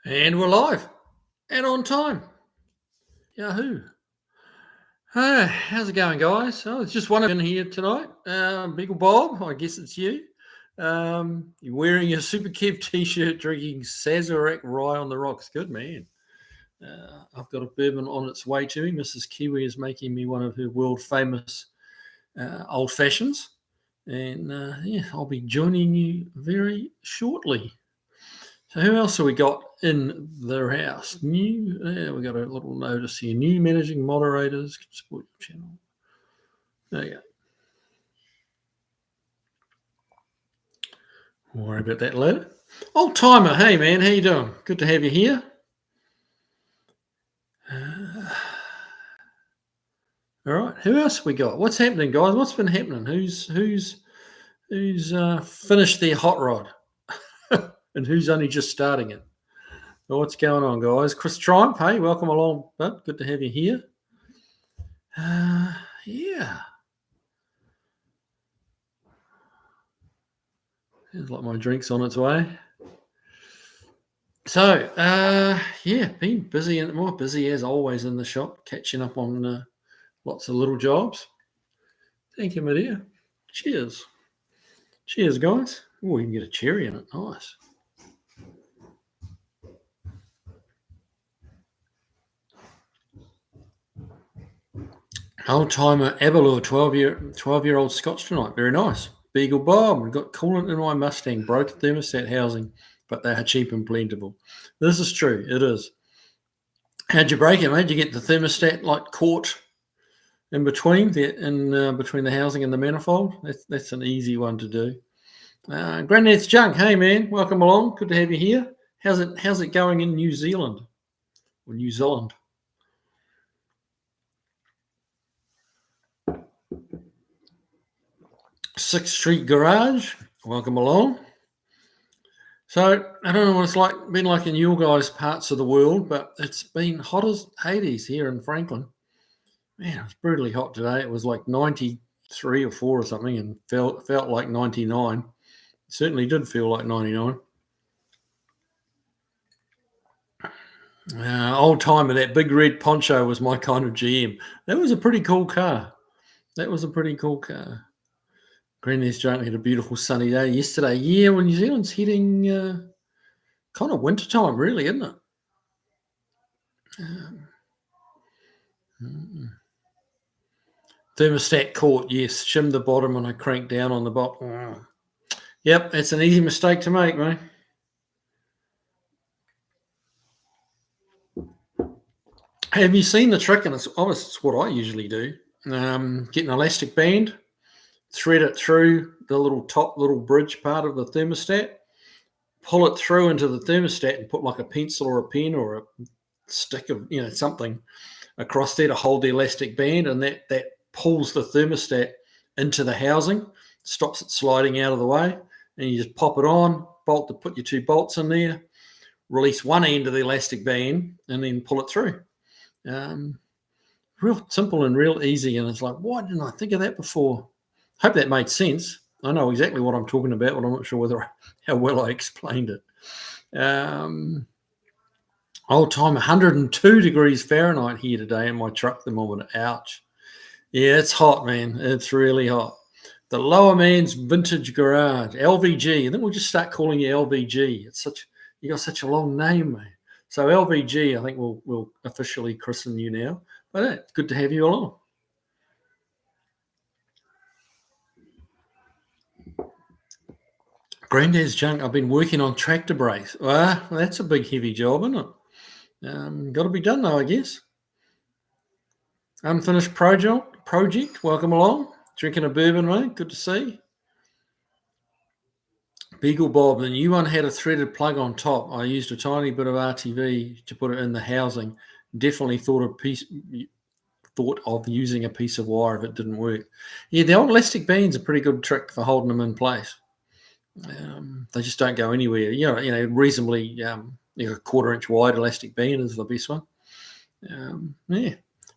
And we're live and on time. Yahoo. How's it going, guys? Oh, it's just one of in here tonight. Big Bob, I guess it's you. You're wearing a Super Kev t-shirt, drinking Sazerac Rye on the rocks. Good man. I've got a bourbon on its way to me. Mrs. Kiwi is making me one of her world famous old fashions. And I'll be joining you very shortly. So who else have we got in their house? We got a little notice here. New managing moderators can support your channel. There you go. We'll worry about that later. Old timer, hey man, how you doing? Good to have you here. All right, who else we got? What's happening, guys? What's been happening? Who's finished their hot rod, and who's only just starting it? So what's going on, guys? Chris Triumph, hey, welcome along, bud. Good to have you here. Yeah. Seems like my drink's on its way. So, been busy and more busy as always in the shop, catching up on lots of little jobs. Thank you, my dear. Cheers. Cheers, guys. Oh, you can get a cherry in it. Nice. Old timer Abalur, 12-year-old Scotch tonight. Very nice. Beagle Bob. We've got coolant in my Mustang. Broke thermostat housing, but they are cheap and plentiful. This is true. It is. How'd you break it, mate? Did you get the thermostat caught in between between the housing and the manifold? That's an easy one to do. Granddad's Junk. Hey man, welcome along. Good to have you here. How's it going in New Zealand or New Zealand? Sixth Street Garage. Welcome along. So I don't know what it's been like in your guys' parts of the world, but it's been hot as Hades here in Franklin. Man, it was brutally hot today. It was like 93 or 4 or something, and felt like 99. It certainly did feel like 99. Old timer, that big red poncho was my kind of GM. That was a pretty cool car. Granny's Junk had a beautiful sunny day yesterday. Yeah, well, New Zealand's heading kind of wintertime, really, isn't it? Thermostat caught, yes. Shimmed the bottom and I cranked down on the bottom. Yep, it's an easy mistake to make, mate. Have you seen the trick? And it's what I usually do. Get an elastic band, thread it through the little bridge part of the thermostat, pull it through into the thermostat and put like a pencil or a pen or a stick of something across there to hold the elastic band, and that pulls the thermostat into the housing, stops it sliding out of the way, and you just pop it on, put your 2 bolts in there, release one end of the elastic band, and then pull it through. Real simple and real easy, and it's like, why didn't I think of that before? Hope that made sense. I know exactly what I'm talking about, but I'm not sure how well I explained it. Old time, 102 degrees Fahrenheit here today in my truck thermometer. Ouch. Yeah, it's hot, man. It's really hot. The Lower Man's Vintage Garage, LVG. I think we'll just start calling you LVG. You got such a long name, man. So LVG, I think we'll officially christen you now. But it's good to have you along. Granddad's Junk, I've been working on tractor brakes. Well, that's a big, heavy job, isn't it? Got to be done, though, I guess. Unfinished project. Welcome along. Drinking a bourbon, mate. Good to see. Beagle Bob, the new one had a threaded plug on top. I used a tiny bit of RTV to put it in the housing. Definitely thought of using a piece of wire if it didn't work. Yeah, the old elastic band's a pretty good trick for holding them in place. They just don't go anywhere. Reasonably, a 1/4-inch wide elastic band is the best one.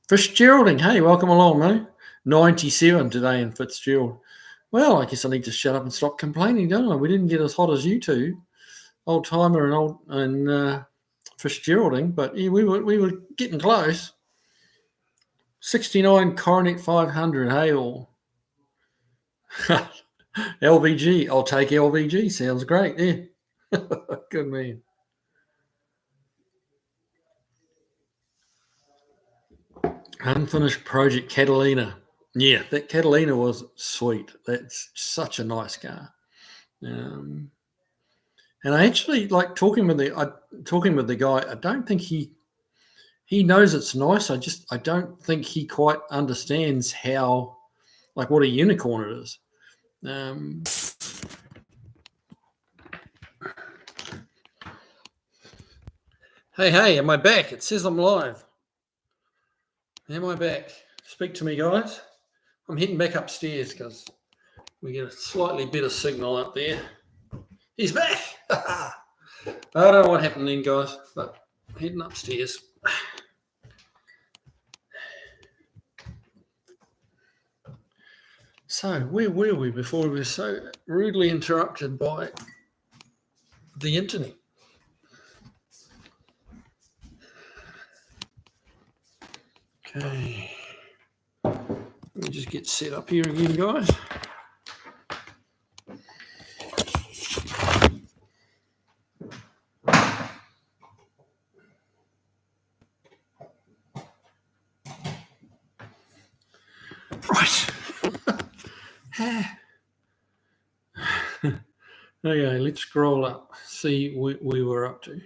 Fitzgeralding, hey, welcome along, mate. 97 today in Fitzgerald. Well, I guess I need to shut up and stop complaining, don't I? We didn't get as hot as you two, old timer and Fitzgeralding, but yeah, we were getting close. 69 Coronet 500 Hale. LVG. I'll take LVG. Sounds great. Yeah. Good man. Unfinished project Catalina. Yeah, that Catalina was sweet. That's such a nice car. And I actually like talking with the guy. I don't think he knows it's nice. I don't think he quite understands how, like, what a unicorn it is. Hey, am I back? It says I'm live. Am I back? Speak to me, guys. I'm heading back upstairs because we get a slightly better signal up there. He's back. I don't know what happened then, guys, but I'm heading upstairs. So where were we before we were so rudely interrupted by the internet? Okay. Let me just get set up here again, guys. Right. Okay, let's scroll up, see what we were up to.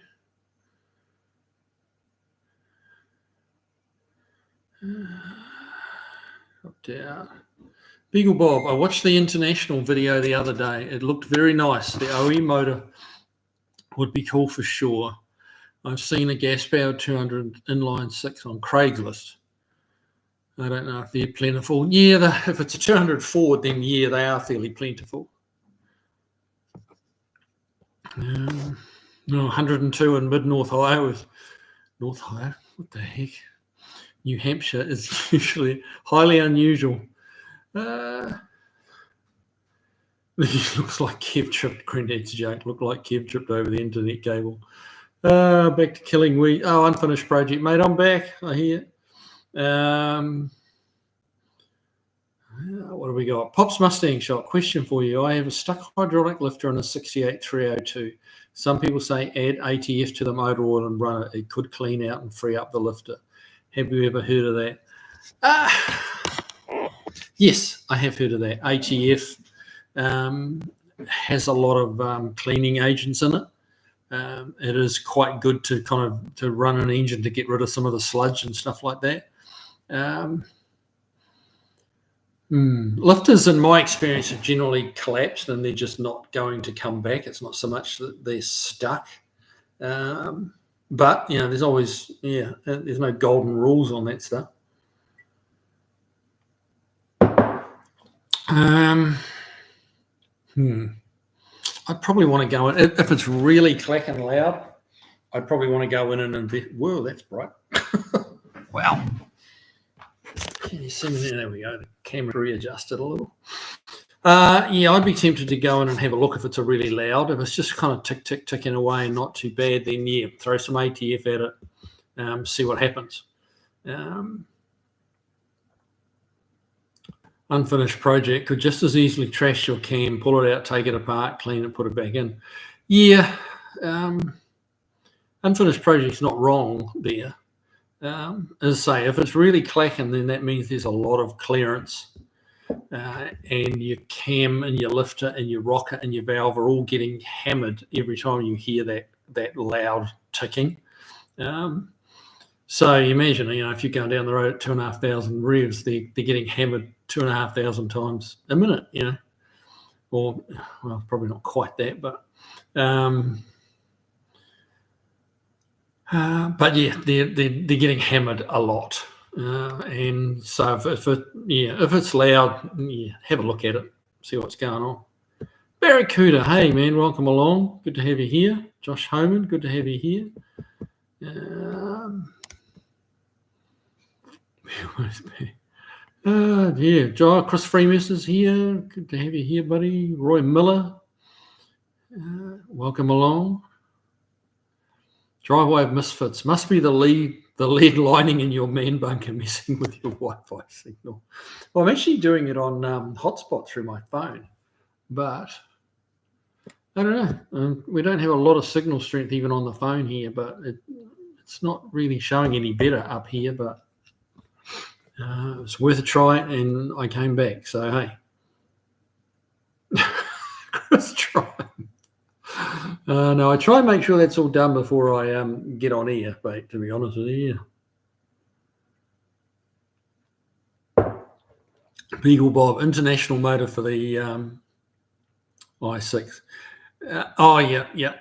Up down. Beagle Bob, I watched the international video the other day. It looked very nice. The OE motor would be cool for sure. I've seen a gas-powered 200 inline 6 on Craigslist. I don't know if they're plentiful. Yeah, if it's a 200 Ford, then yeah, they are fairly plentiful. No, 102 in mid-North Ohio. North Ohio? What the heck? New Hampshire is usually highly unusual. This looks like Kev tripped. Granddad's joke looked like Kev tripped over the internet cable. Back to killing wheat. Oh, unfinished project, mate. I'm back. I hear. What do we got? Pop's Mustang Shop. Question for you. I have a stuck hydraulic lifter on a 68 302. Some people say add ATF to the motor oil and run it. It could clean out and free up the lifter. Have you ever heard of that? Yes, I have heard of that. ATF has a lot of cleaning agents in it. It is quite good to to run an engine to get rid of some of the sludge and stuff like that. Lifters, in my experience, have generally collapsed and they're just not going to come back. It's not so much that they're stuck. But, there's always, there's no golden rules on that stuff. I'd probably want to go in, if it's really clacking loud, I'd probably want to go in and invest. Whoa, that's bright. Wow. Can you see me? There we go. The camera readjusted a little. I'd be tempted to go in and have a look if it's a really loud. If it's just kind of ticking away and not too bad, then throw some ATF at it, see what happens. Unfinished project could just as easily trash your cam, pull it out, take it apart, clean it, put it back in. Unfinished project's not wrong there. As I say, if it's really clacking, then that means there's a lot of clearance. And your cam and your lifter and your rocker and your valve are all getting hammered every time you hear that loud ticking. So you imagine, if you're going down the road at 2,500 revs, they're getting hammered 2,500 times a minute, or, well, probably not quite that, but yeah, they're getting hammered a lot. And so if it's loud, have a look at it, see what's going on. Barracuda, hey man, welcome along. Good to have you here. Josh Homan, good to have you here. Chris Freemason's here. Good to have you here, buddy. Roy Miller, welcome along. Driveway of misfits. Must be the lead lining in your man bunker messing with your Wi-Fi signal. Well, I'm actually doing it on hotspot through my phone, but I don't know. We don't have a lot of signal strength even on the phone here, but it's not really showing any better up here, but it's worth a try, and I came back. So, hey. Let's try. No, I try and make sure that's all done before I get on air, mate, to be honest with you. Beagle Bob, international motor for the i6. Yeah.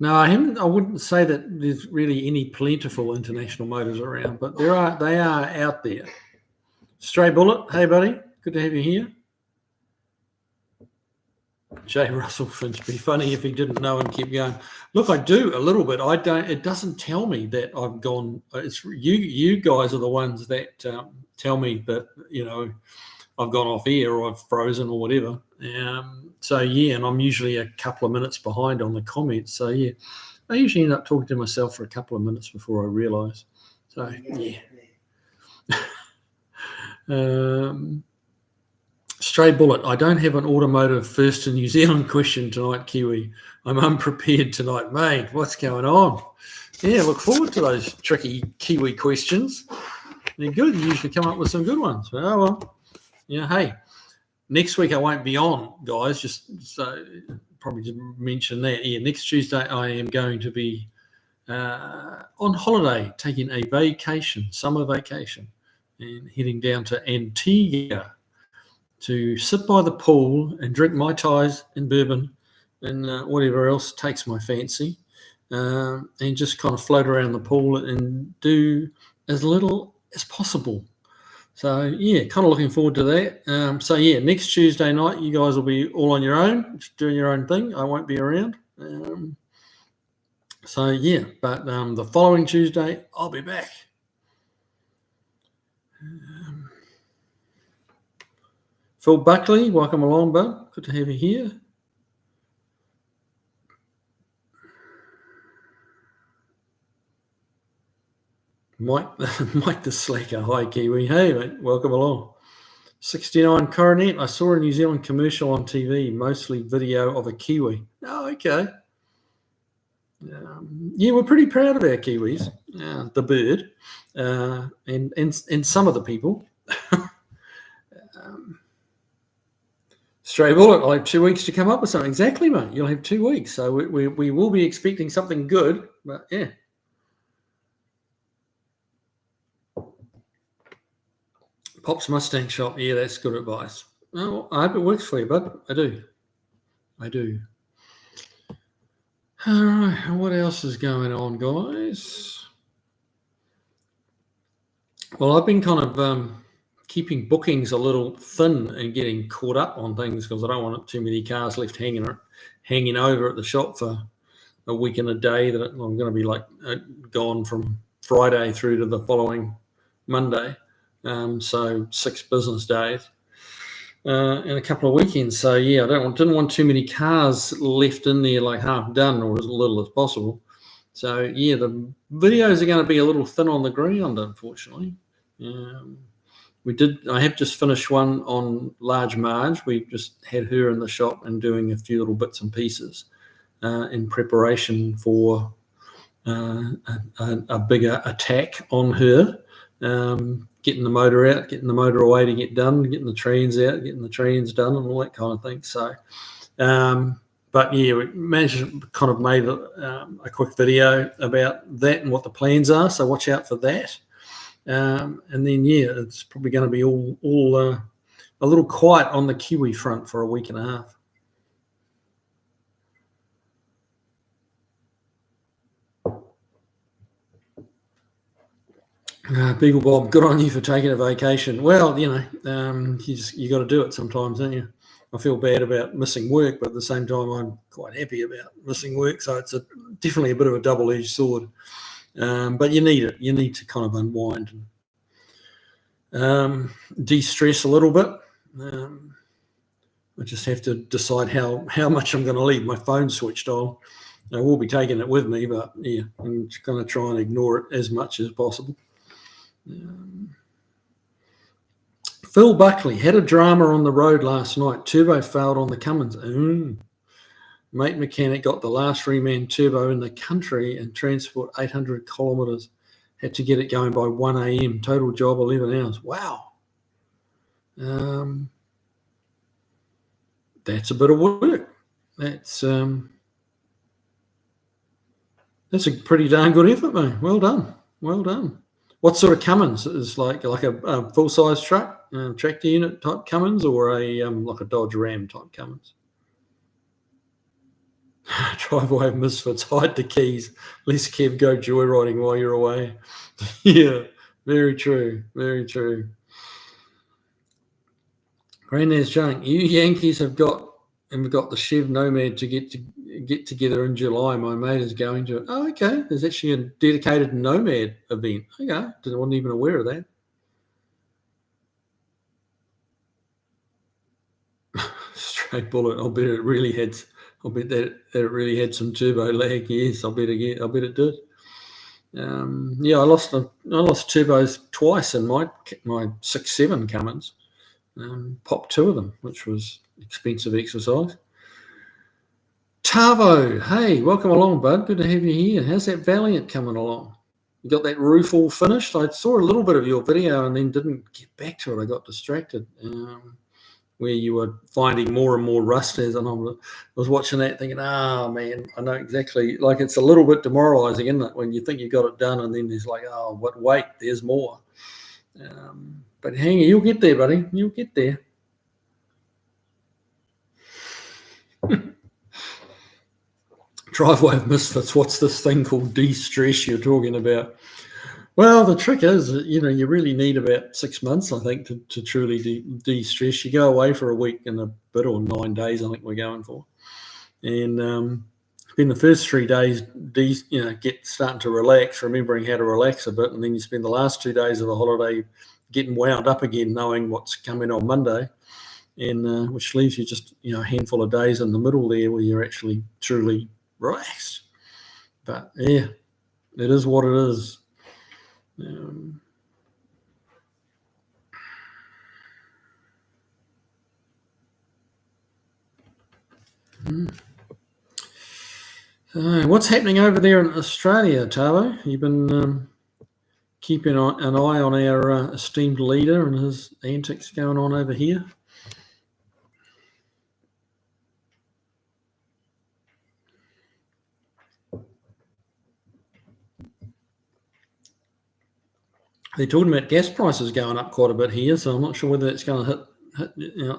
No, I wouldn't say that there's really any plentiful international motors around, but they are out there. Stray Bullet, hey buddy, good to have you here. Jay Russell Finch, be funny if he didn't know and keep going. Look, I do a little bit. I don't. It doesn't tell me that I've gone. It's you guys are the ones that tell me that I've gone off air or I've frozen or whatever. So yeah, and I'm usually a couple of minutes behind on the comments. So yeah, I usually end up talking to myself for a couple of minutes before I realise. So yeah. Stray Bullet, I don't have an automotive first in New Zealand question tonight, Kiwi. I'm unprepared tonight, mate. What's going on? Yeah, look forward to those tricky Kiwi questions. They're good. You usually come up with some good ones. Oh, well, yeah, hey, next week I won't be on, guys. Just so probably just mention that. Yeah, next Tuesday I am going to be on holiday, taking a vacation, summer vacation, and heading down to Antigua to sit by the pool and drink Mai Tais and bourbon and whatever else takes my fancy, and just kind of float around the pool and do as little as possible. So, yeah, kind of looking forward to that. So, yeah, next Tuesday night, you guys will be all on your own, just doing your own thing. I won't be around. So, yeah, but the following Tuesday, I'll be back. Phil Buckley, welcome along, bud. Good to have you here. Mike the Slacker. Hi, Kiwi. Hey, mate. Welcome along. 69 Coronet. I saw a New Zealand commercial on TV, mostly video of a Kiwi. Oh, okay. Yeah, we're pretty proud of our Kiwis, the bird, and some of the people. Stray Bullet, I'll have 2 weeks to come up with something. Exactly, mate. You'll have 2 weeks. So we will be expecting something good, but yeah. Pop's Mustang Shop. Yeah, that's good advice. Oh, I hope it works for you, bud. I do. All right. What else is going on, guys? Well, I've been kind of keeping bookings a little thin and getting caught up on things because I don't want too many cars left hanging over at the shop for a week and a day that I'm going to be like gone from Friday through to the following Monday. So 6 business days and a couple of weekends. So yeah, didn't want too many cars left in there like half done or as little as possible. So yeah, the videos are going to be a little thin on the ground, unfortunately. I have just finished one on Large Marge. We just had her in the shop and doing a few little bits and pieces in preparation for a bigger attack on her. Getting the motor out, getting the motor away to get done, getting the trans out, getting the trans done, and all that kind of thing. So, but yeah, we kind of made a quick video about that and what the plans are. So watch out for that. And then yeah, it's probably going to be all a little quiet on the Kiwi front for a week and a half. Beagle Bob, good on you for taking a vacation. Well, you got to do it sometimes, don't you? I feel bad about missing work, but at the same time, I'm quite happy about missing work. So it's definitely a bit of a double-edged sword. But you need it. You need to kind of unwind and de-stress a little bit. I just have to decide how much I'm going to leave my phone switched on. I will be taking it with me, but yeah, I'm just going to try and ignore it as much as possible. Phil Buckley had a drama on the road last night. Turbo failed on the Cummins. Mate mechanic got the last three-man turbo in the country and transport 800 kilometres. Had to get it going by 1 a.m. Total job 11 hours. Wow. That's a bit of work. That's a pretty darn good effort, mate. Well done. Well done. What sort of Cummins? Is like a full-size truck, tractor unit type Cummins, or a like a Dodge Ram type Cummins? Driveway of misfits, hide the keys. Less Kev go joyriding while you're away. Yeah, very true. Very true. Granddad's junk. You Yankees have got the Chev Nomad to get together in July. My mate is going to it. Oh, okay. There's actually a dedicated Nomad event. Okay, I wasn't even aware of that. Straight bullet. I'll bet it really had. I'll bet that it really had some turbo lag. Yes, I'll bet it did. Yeah, I lost turbos twice in my 6.7 Cummins. Popped two of them, which was expensive exercise. Tavo, hey, welcome along, bud. Good to have you here. How's that Valiant coming along? You got that roof all finished? I saw a little bit of your video and then didn't get back to it. I got distracted. Where you were finding more and more rust as, and I was watching that thinking, man, I know exactly. Like, it's a little bit demoralizing, isn't it, when you think you got it done and then there's like, wait, there's more. But hang on, you'll get there, buddy. You'll get there. Driveway of misfits. What's this thing called de-stress you're talking about? Well, the trick is, you really need about 6 months, I think, to truly de-stress. You go away for a week and a bit, or 9 days, I think we're going for. And in the first 3 days, starting to relax, remembering how to relax a bit, and then you spend the last 2 days of the holiday getting wound up again, knowing what's coming on Monday, and which leaves you just a handful of days in the middle there where you're actually truly relaxed. But yeah, it is what it is. What's happening over there in Australia, Tavo? You've been keeping an eye on our esteemed leader and his antics going on over here. They're talking about gas prices going up quite a bit here, so I'm not sure whether it's going to hit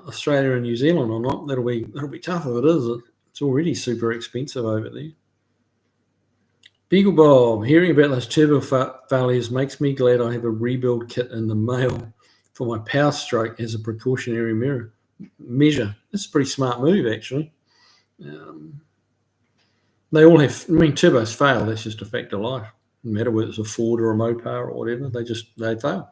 Australia and New Zealand or not. That'll be tough if it is. It's already super expensive over there. Beagle Bob, hearing about those turbo failures makes me glad I have a rebuild kit in the mail for my power stroke as a precautionary measure. That's a pretty smart move, actually. They all have, turbos fail. That's just a fact of life. No matter whether it's a Ford or a Mopar or whatever, they fail.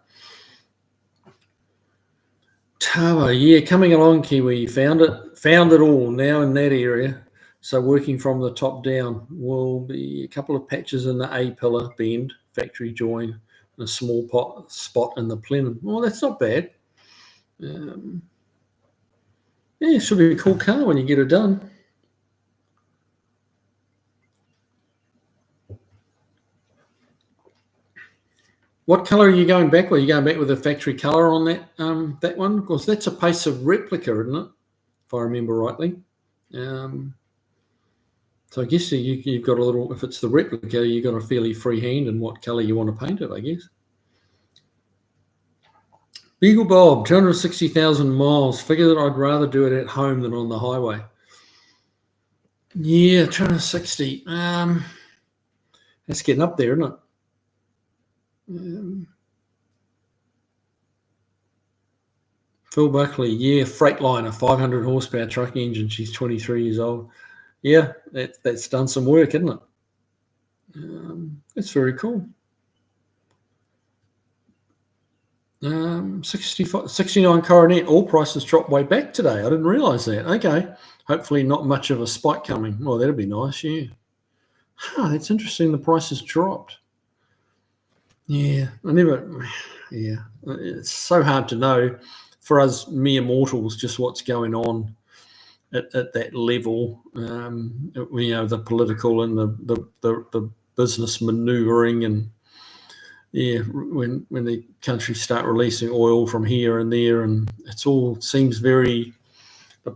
Tawa, yeah, coming along, Kiwi. Found it all now in that area. So working from the top down will be a couple of patches in the A-pillar bend, factory join, and a small spot in the plenum. Well, that's not bad. Yeah, it should be a cool car when you get it done. What colour are you going back with? Are you going back with the factory colour on that one? Because that's a pace of replica, isn't it? If I remember rightly. So I guess you've got a little, if it's the replica, you've got a fairly free hand in what colour you want to paint it, I guess. Beagle Bob, 260,000 miles. Figure that I'd rather do it at home than on the highway. Yeah, 260. That's getting up there, isn't it? Phil Buckley, yeah, Freightliner, 500 horsepower truck engine. She's 23 years old. Yeah, that's done some work, isn't it? That's very cool. 69 Coronet, all prices dropped way back today. I didn't realise that. Okay, hopefully not much of a spike coming. Well, that'd be nice, yeah. That's interesting. The price has dropped. Yeah, yeah, it's so hard to know for us mere mortals just what's going on at that level. The political and the business manoeuvring, and yeah, when the countries start releasing oil from here and there, and the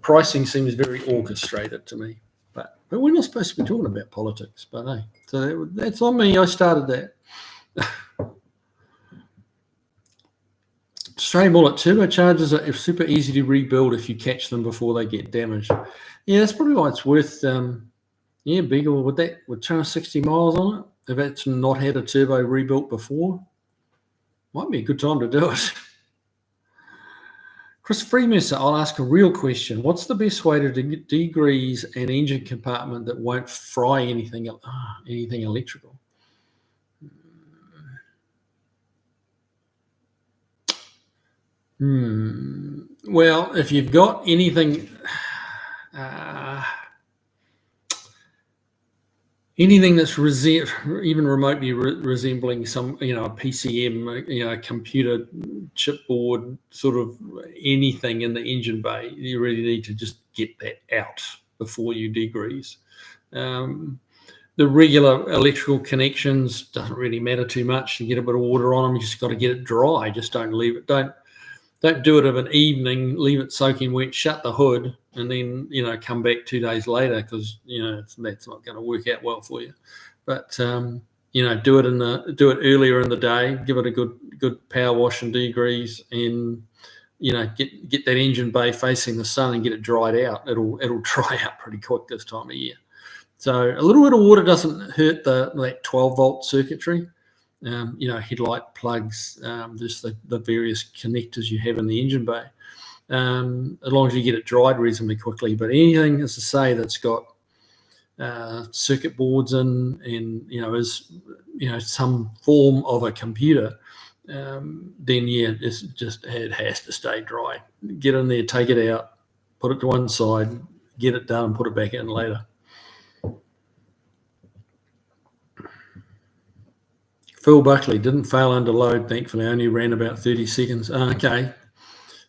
pricing seems very orchestrated to me. But we're not supposed to be talking about politics, but hey, so that's on me. I started that. Stray bullet turbochargers are super easy to rebuild if you catch them before they get damaged. Yeah, that's probably why it's worth. Bigger with 260 miles on it. If it's not had a turbo rebuilt before, might be a good time to do it. Chris Freemasser, I'll ask a real question. What's the best way to degrease an engine compartment that won't fry anything electrical? Well, if you've got anything, anything that's even remotely resembling some, a PCM, a computer chipboard, sort of anything in the engine bay, you really need to just get that out before you degrease. The regular electrical connections doesn't really matter too much. You get a bit of water on them, you just got to get it dry. Just don't leave it. Don't do it of an evening, leave it soaking wet, shut the hood, and then, come back 2 days later, because, that's not going to work out well for you. But, do it earlier in the day, give it a good power wash and degrease, and, get that engine bay facing the sun and get it dried out. It'll dry out pretty quick this time of year. So a little bit of water doesn't hurt that 12-volt circuitry. Headlight plugs, just the various connectors you have in the engine bay, as long as you get it dried reasonably quickly. But anything, as I say, that's got circuit boards in, and is some form of a computer, then it has to stay dry. Get in there, take it out, put it to one side, get it done, put it back in later. Phil Buckley didn't fail under load, thankfully. Only ran about 30 seconds. Okay.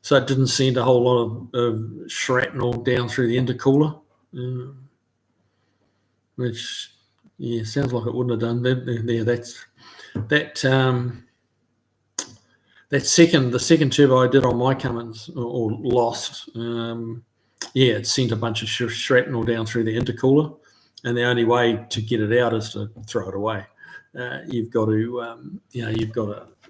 So it didn't send a whole lot of shrapnel down through the intercooler, which, sounds like it wouldn't have done. The second turbo I did on my Cummins, or lost, it sent a bunch of shrapnel down through the intercooler, and the only way to get it out is to throw it away. You've got to,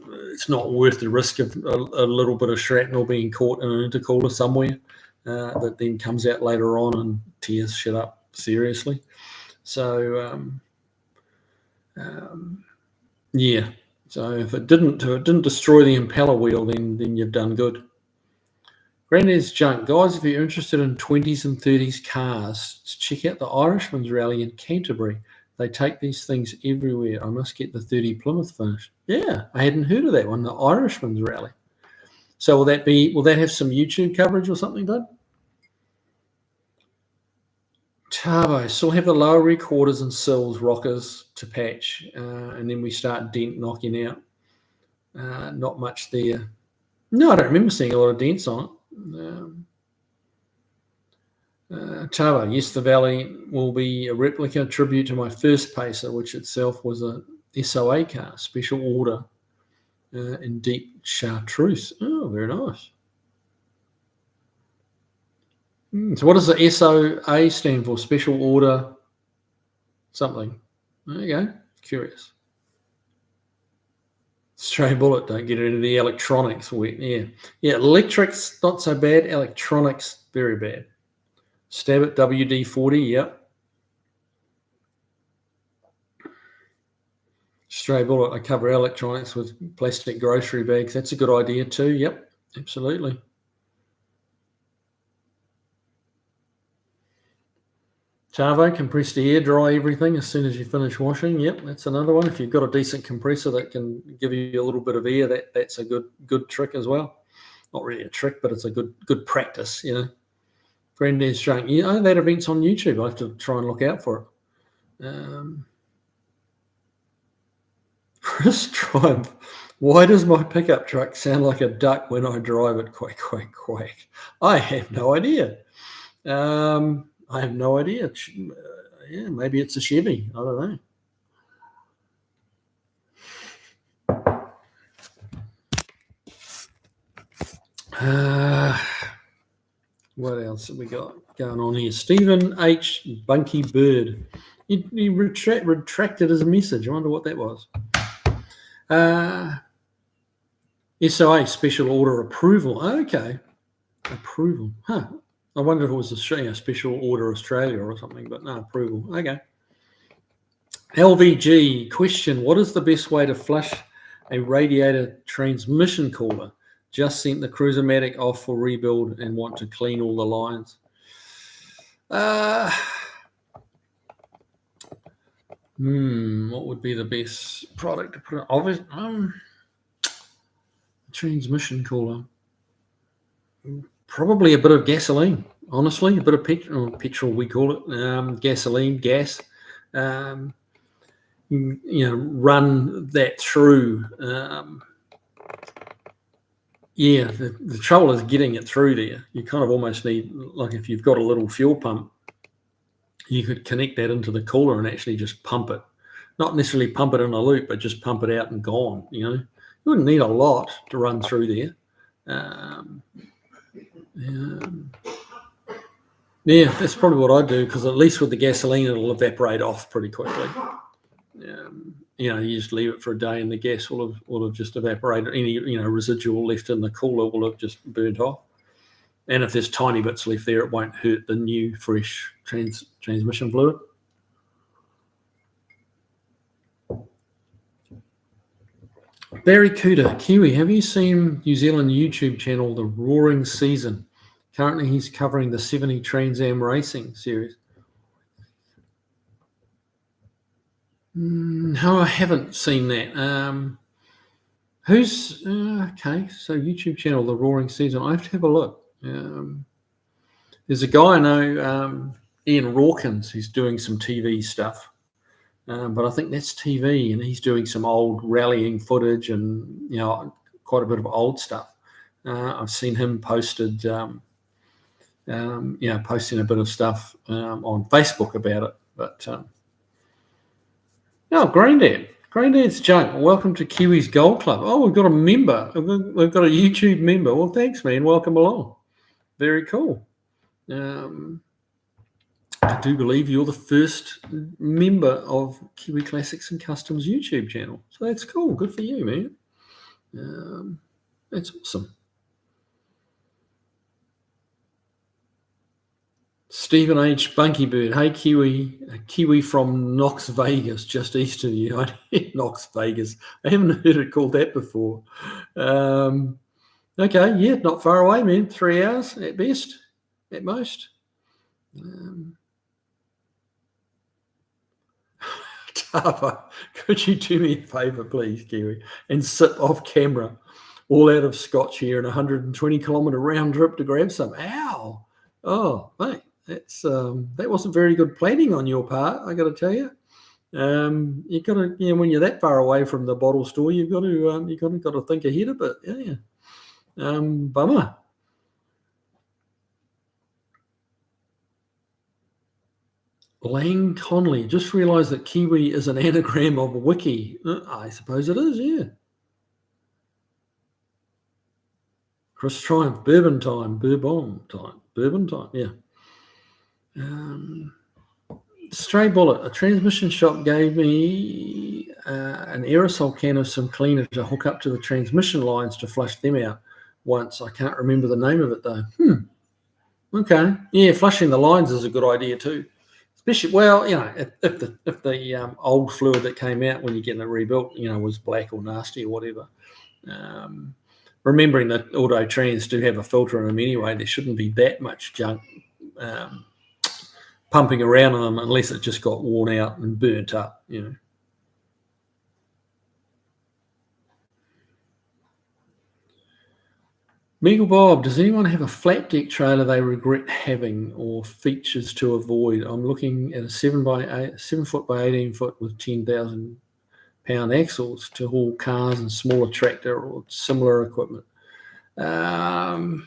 it's not worth the risk of a little bit of shrapnel being caught in an intercooler somewhere that then comes out later on and tears shit up seriously. So, so if it didn't destroy the impeller wheel, then you've done good. Granddad's Junk. Guys, if you're interested in 20s and 30s cars, check out the Irishman's Rally in Canterbury. They take these things everywhere. I must get the 30 Plymouth finished. Yeah, I hadn't heard of that one, the Irishman's Rally. So will that have some YouTube coverage or something, Doug? Tavo, still have the lower rear quarters and sills, rockers to patch, and then we start dent knocking out. Not much there. No, I don't remember seeing a lot of dents on it. Tava, yes, the Valley will be a replica tribute to my first Pacer, which itself was a SOA car, special order in deep chartreuse. Oh, very nice. So what does the SOA stand for? Special order something. There you go. Curious. Stray bullet, don't get into the electronics. Yeah, electrics, not so bad. Electronics, very bad. Stab it, WD-40, yep. Stray bullet, I cover electronics with plastic grocery bags. That's a good idea too, yep, absolutely. Chavo, compressed air, dry everything as soon as you finish washing. Yep, that's another one. If you've got a decent compressor that can give you a little bit of air, that's a good trick as well. Not really a trick, but it's a good practice, Granddad's Drunk. That event's on YouTube. I have to try and look out for it. Chris Triumph. Why does my pickup truck sound like a duck when I drive it? Quack, quack, quack. I have no idea. I have no idea. Yeah, maybe it's a Chevy. I don't know. What else have we got going on here? Stephen H. Bunky Bird. He retracted his message. I wonder what that was. SOA special order approval. Okay. Approval. Huh. I wonder if it was a special order Australia or something, but no, approval. Okay. LVG question. What is the best way to flush a radiator transmission cooler? Just sent the Cruiser-Matic off for rebuild and want to clean all the lines. What would be the best product to put on? Transmission cooler. Probably a bit of gasoline, honestly. A bit of petrol we call it. Gasoline, gas. Run that through. The trouble is getting it through there. You kind of almost need, like if you've got a little fuel pump, you could connect that into the cooler and actually just pump it. Not necessarily pump it in a loop, but just pump it out and gone. You wouldn't need a lot to run through there. That's probably what I do, because at least with the gasoline, it'll evaporate off pretty quickly. You just leave it for a day and the gas will have just evaporated. Any residual left in the cooler will have just burnt off. And if there's tiny bits left there, it won't hurt the new, fresh transmission fluid. Barry Cooter, Kiwi, have you seen New Zealand YouTube channel, The Roaring Season? Currently, he's covering the 70 Trans Am Racing series. No, I haven't seen that. Who's okay? So YouTube channel, The Roaring Season. I have to have a look. There's a guy I know, Ian Rawkins, who's doing some TV stuff, but I think that's TV, and he's doing some old rallying footage and quite a bit of old stuff. I've seen him posted, posting a bit of stuff on Facebook about it, but. Granddad's Junk. Welcome to Kiwi's Gold Club. Oh, we've got a member. We've got a YouTube member. Well, thanks, man. Welcome along. Very cool. I do believe you're the first member of Kiwi Classics and Customs YouTube channel. So that's cool. Good for you, man. That's awesome. Stephen H. Bunkybird. Hey, Kiwi from Knox Vegas, just east of you. Knox Vegas. I haven't heard it called that before. Okay, not far away, man. 3 hours at best, at most. Tava, could you do me a favour, please, Kiwi, and sit off camera, all out of scotch here, and 120-kilometre round trip to grab some? Ow! Oh, mate. That wasn't very good planning on your part, I got to tell you. You got to, when you're that far away from the bottle store, you've got to think ahead a bit. Yeah. Bummer. Lang Conley, just realised that Kiwi is an anagram of wiki. I suppose it is, yeah. Chris Triumph, Bourbon time, yeah. Stray Bullet, a transmission shop gave me an aerosol can of some cleaner to hook up to the transmission lines to flush them out once. I can't remember the name of it though. Okay. Yeah, flushing the lines is a good idea too. Especially, if the old fluid that came out when you're getting it rebuilt, was black or nasty or whatever. Remembering that Auto Trans do have a filter in them anyway, there shouldn't be that much junk pumping around on them unless it just got worn out and burnt up, Meagle Bob, does anyone have a flat deck trailer they regret having or features to avoid? I'm looking at a 7 foot by 18 foot with 10,000 pound axles to haul cars and smaller tractor or similar equipment. Not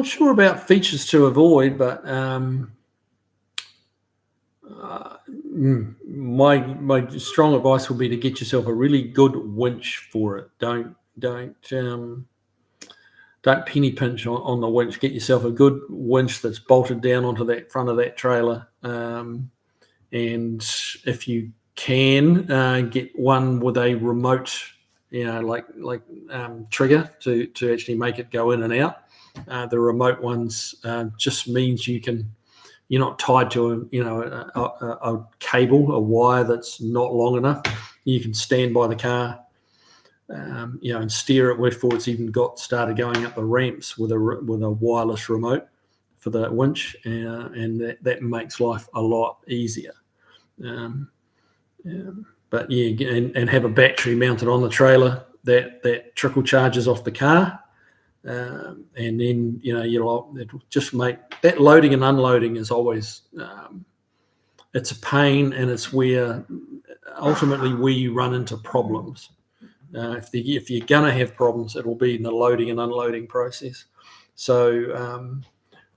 sure about features to avoid, but my strong advice would be to get yourself a really good winch for it. Don't penny pinch on the winch. Get yourself a good winch that's bolted down onto that front of that trailer. And if you can, get one with a remote, like trigger to actually make it go in and out. The remote ones just means you're not tied to a cable, a wire that's not long enough. You can stand by the car, and steer it before it's even started going up the ramps with a wireless remote for the winch, and that makes life a lot easier. But and have a battery mounted on the trailer that trickle charges off the car. And then it'll just make that loading and unloading is always it's a pain, and it's ultimately where you run into problems. If you're gonna have problems, it will be in the loading and unloading process. So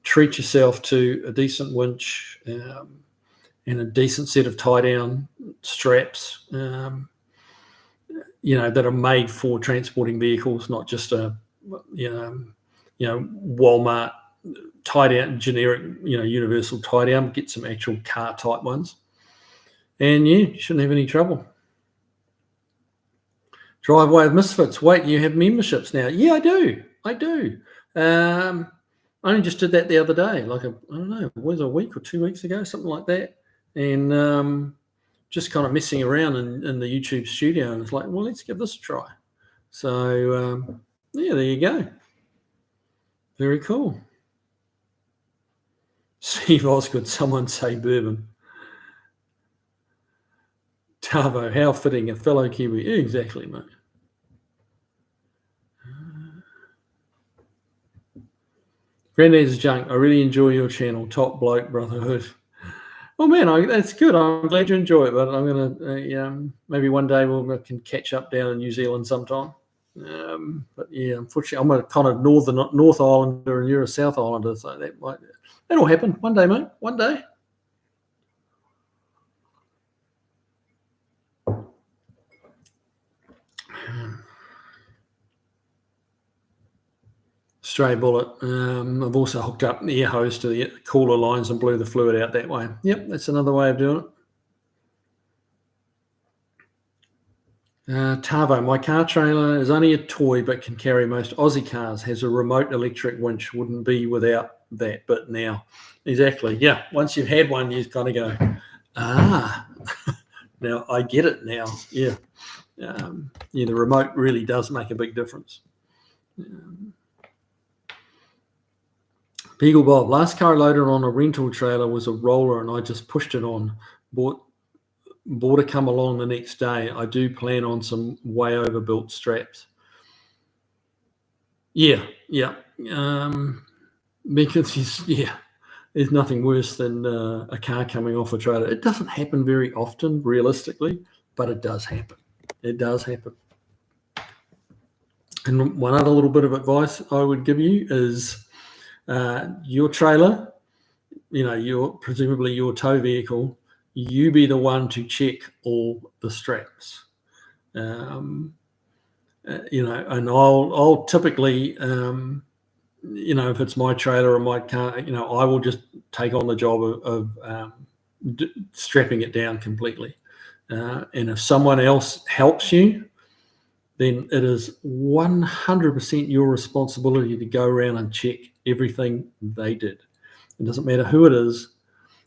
treat yourself to a decent winch and a decent set of tie down straps, that are made for transporting vehicles, not just a Walmart tie down, generic, universal tie down. Get some actual car type ones, and you shouldn't have any trouble. Driveway of Misfits. Wait, you have memberships now? Yeah, I do. I only just did that the other day, I don't know, it was a week or 2 weeks ago, something like that, and just kind of messing around in the YouTube studio, and it's like, well, let's give this a try. So yeah, there you go. Very cool. Steve Osgood, someone say Bourbon. Tavo, how fitting, a fellow Kiwi. Exactly, mate. Granddad's Junk, I really enjoy your channel. Top bloke, brotherhood. Oh man, that's good. I'm glad you enjoy it, but I'm gonna maybe one day we can catch up down in New Zealand sometime. But yeah, unfortunately, I'm a kind of North Islander and you're a South Islander, so that'll happen one day, mate. One day. Stray bullet. I've also hooked up the air hose to the cooler lines and blew the fluid out that way. Yep, that's another way of doing it. Tavo, my car trailer is only a toy but can carry most Aussie cars. Has a remote electric winch. Wouldn't be without that. But now, exactly. Yeah, once you've had one, you kind of go, now I get it now. Yeah. The remote really does make a big difference. Beagle Bob, last car I loaded on a rental trailer was a roller, and I just pushed it on. Bought to come along the next day. I do plan on some way overbuilt straps. Yeah. Because there's nothing worse than a car coming off a trailer. It doesn't happen very often, realistically, but it does happen. It does happen. And one other little bit of advice I would give you is your trailer, presumably your tow vehicle, you be the one to check all the straps. And I'll typically, if it's my trailer or my car, I will just take on the job of strapping it down completely. And if someone else helps you, then it is 100% your responsibility to go around and check everything they did. It doesn't matter who it is.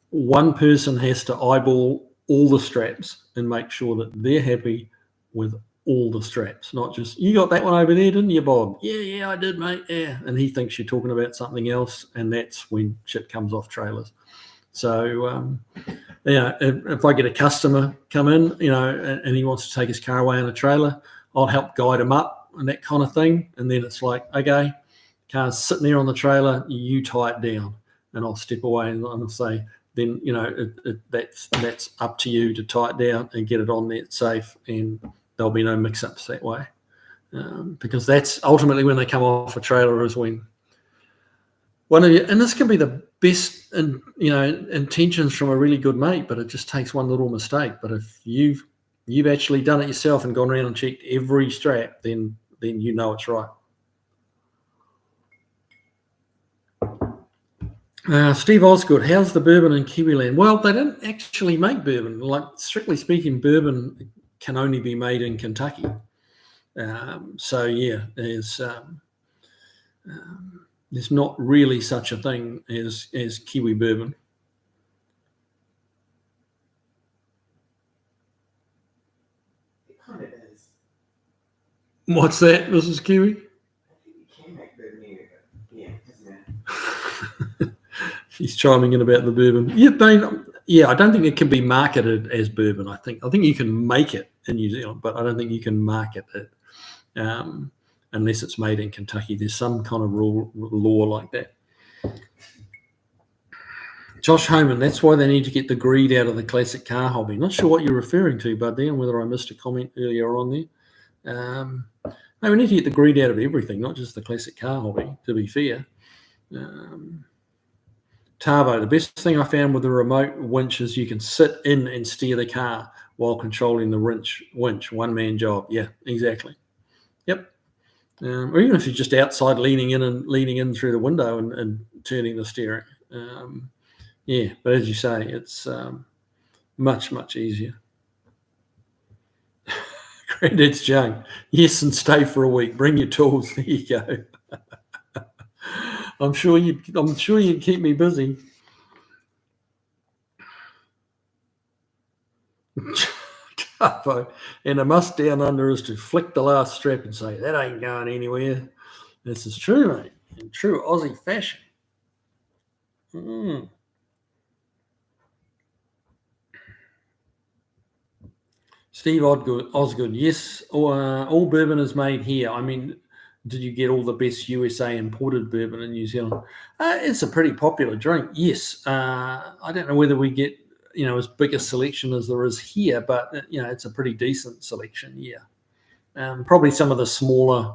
One person has to eyeball all the straps and make sure that they're happy with all the straps, not just, you got that one over there, didn't you, Bob? Yeah, I did, mate. Yeah. And he thinks you're talking about something else, and that's when shit comes off trailers. So, if I get a customer come in, and he wants to take his car away in a trailer, I'll help guide him up and that kind of thing. And then it's like, okay, car's sitting there on the trailer, you tie it down. And I'll step away and I'll say, then that's up to you to tie it down and get it on there safe, and there'll be no mix-ups that way. Because that's ultimately when they come off a trailer, is when one of you, and this can be the best intentions from a really good mate, but it just takes one little mistake. But if you've actually done it yourself and gone around and checked every strap, then you know it's right. Steve Osgood, how's the bourbon in Kiwi land? Well, they don't actually make bourbon. Like, strictly speaking, bourbon can only be made in Kentucky. So yeah, there's not really such a thing as Kiwi bourbon. It kind of is. What's that, Mrs. Kiwi? I think you can make bourbon here, but yeah, it doesn't matter. She's chiming in about the bourbon. Yeah, I don't think it can be marketed as bourbon. I think you can make it in New Zealand, but I don't think you can market it unless it's made in Kentucky. There's some kind of law like that. Josh Homan, that's why they need to get the greed out of the classic car hobby. Not sure what you're referring to, Bud, there, and whether I missed a comment earlier on there. No, we need to get the greed out of everything, not just the classic car hobby, to be fair. Tavo, the best thing I found with the remote winch is you can sit in and steer the car while controlling the winch. One-man job. Yeah, exactly. Yep. Or even if you're just outside leaning in through the window and turning the steering. Yeah, but as you say, it's much, much easier. Granddad's junk. Yes, and stay for a week. Bring your tools. There you go. I'm sure you'd keep me busy. And a must down under is to flick the last strap and say, that ain't going anywhere. This is true, mate. In true Aussie fashion. Steve Osgood, yes, all bourbon is made here. I mean, did you get all the best USA imported bourbon in New Zealand? It's a pretty popular drink, yes. I don't know whether we get as big a selection as there is here, but it's a pretty decent selection, yeah. Probably some of the smaller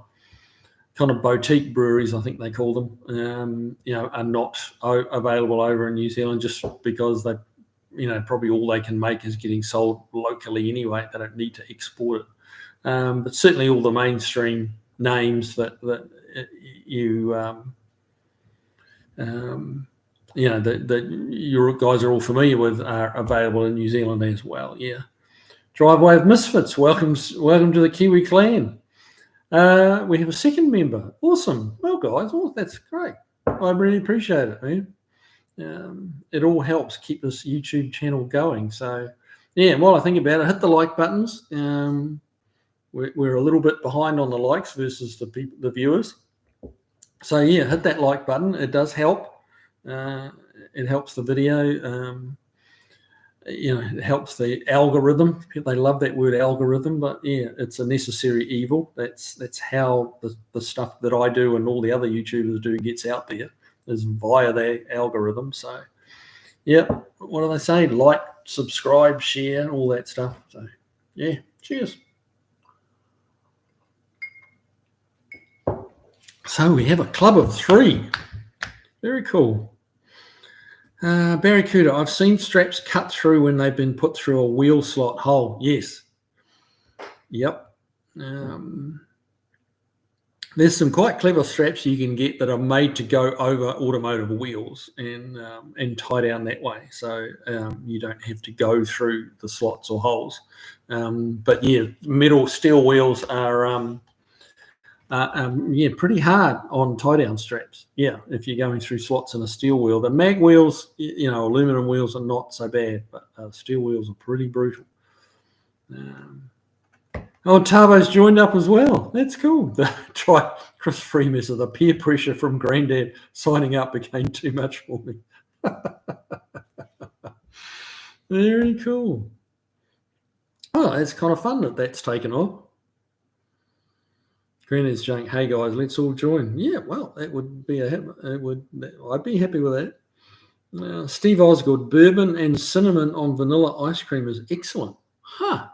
kind of boutique breweries, I think they call them, are not available over in New Zealand just because they, probably all they can make is getting sold locally anyway. They don't need to export it. But certainly all the mainstream names that you that your guys are all familiar with are available in New Zealand as well. Yeah. Driveway of Misfits, welcome to the Kiwi clan. We have a second member. Awesome. Well, guys, that's great. I really appreciate it, man. It all helps keep this YouTube channel going. So, yeah, while I think about it, hit the like buttons. We're a little bit behind on the likes versus the viewers. So, yeah, hit that like button. It does help. It helps the video. It helps the algorithm. They love that word algorithm, but yeah, it's a necessary evil. That's how the stuff that I do and all the other YouTubers do gets out there, is via their algorithm. So, yeah, what do they say? Like, subscribe, share, all that stuff. So, yeah, cheers. So we have a club of 3. Very cool. Barracuda, I've seen straps cut through when they've been put through a wheel slot hole. Yes. Yep. There's some quite clever straps you can get that are made to go over automotive wheels and tie down that way. So you don't have to go through the slots or holes. But yeah, steel wheels are pretty hard on tie-down straps. Yeah, if you're going through slots in a steel wheel. The mag wheels, aluminum wheels are not so bad, but steel wheels are pretty brutal. Tavo's joined up as well. That's cool. Try Chris Freemesser. The peer pressure from Granddad signing up became too much for me. Very cool. Oh, it's kind of fun that's taken off. Granddad's saying, "Hey guys, let's all join." Yeah, well, that would be I'd be happy with that. Steve Osgood, bourbon and cinnamon on vanilla ice cream is excellent. Huh.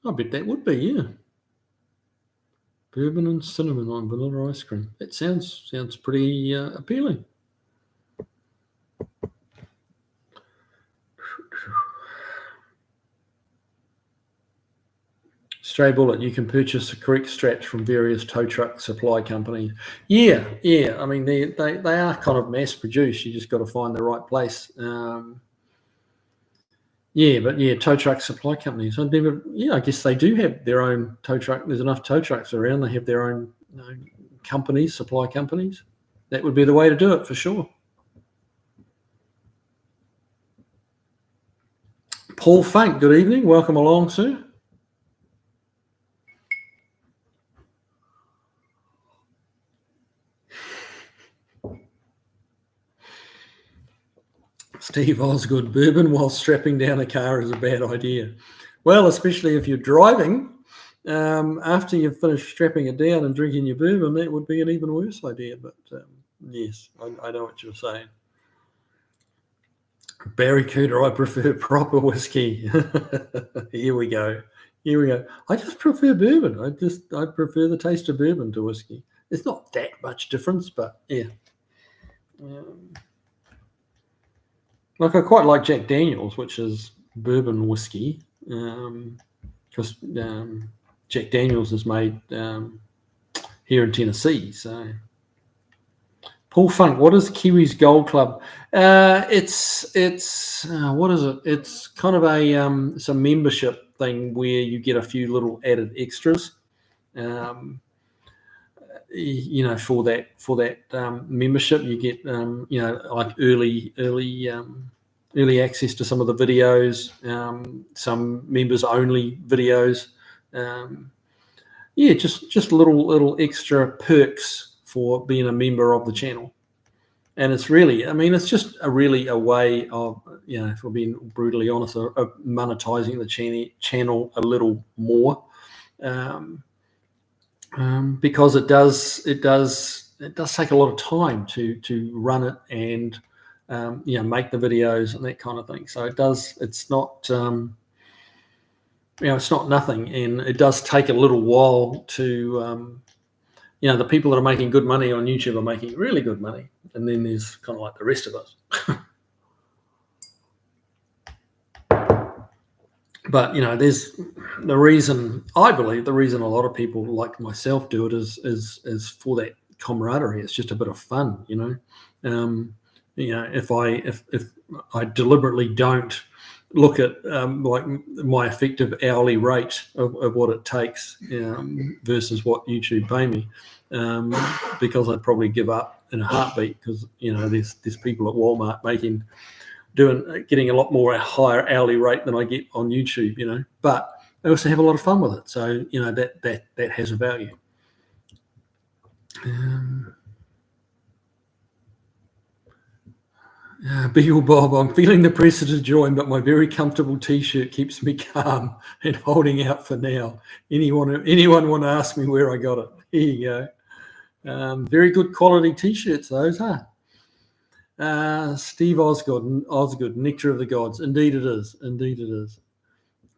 I bet that would be, yeah. Bourbon and cinnamon on vanilla ice cream. That sounds pretty appealing. Stray Bullet, you can purchase the correct straps from various tow truck supply companies. Yeah. I mean, they are kind of mass produced. You just got to find the right place. Tow truck supply companies. I guess they do have their own tow truck. There's enough tow trucks around. They have their own companies, supply companies. That would be the way to do it for sure. Paul Funk, good evening. Welcome along, sir. Steve Osgood, bourbon while strapping down a car is a bad idea. Well, especially if you're driving, after you've finished strapping it down and drinking your bourbon, that would be an even worse idea. But yes, I know what you're saying. Barracuda, I prefer proper whiskey. Here we go. I just prefer bourbon. I prefer the taste of bourbon to whiskey. There's not that much difference, but yeah. Like I quite like Jack Daniels, which is bourbon whiskey, because Jack Daniels is made here in Tennessee. So, Paul Funk, what is Kiwi's Gold Club? It's what is it? It's kind of it's a membership thing where you get a few little added extras. For that membership, you get like early access to some of the videos, some members only videos. Just little extra perks for being a member of the channel. And it's really, it's just a way of, if we're being brutally honest, of monetizing the channel a little more. Because it does take a lot of time to run it and make the videos and that kind of thing. So it's not it's not nothing, and it does take a little while to the people that are making good money on YouTube are making really good money, and then there's kind of like the rest of us. But there's the reason I believe a lot of people like myself do it is for that camaraderie. It's just a bit of fun, If I deliberately don't look at like my effective hourly rate of what it takes versus what YouTube pay me, because I'd probably give up in a heartbeat, because there's people at Walmart getting a lot more a higher hourly rate than I get on YouTube, but I also have a lot of fun with it. So, that has a value. Beagle Bob, I'm feeling the pressure to join, but my very comfortable T-shirt keeps me calm and holding out for now. Anyone want to ask me where I got it? Here you go. Very good quality T-shirts, those, huh? Steve Osgood, Nectar of the Gods. Indeed it is.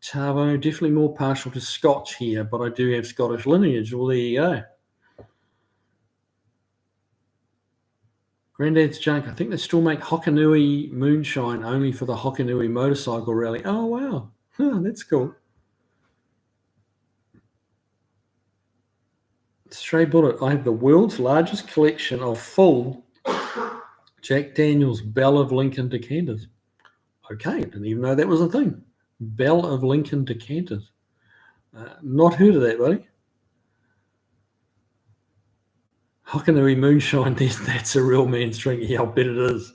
Tavo, definitely more partial to Scotch here, but I do have Scottish lineage. Well, there you go. Granddad's Junk, I think they still make Hokanui moonshine only for the Hokanui motorcycle rally. Oh, wow. That's cool. Stray Bullet, I have the world's largest collection of full Jack Daniels Bell of Lincoln decanters. Okay, I didn't even know that was a thing. Bell of Lincoln decanters. Not heard of that, buddy. Hokanui moonshine, that's a real man's drink. Yeah, I'll bet it is.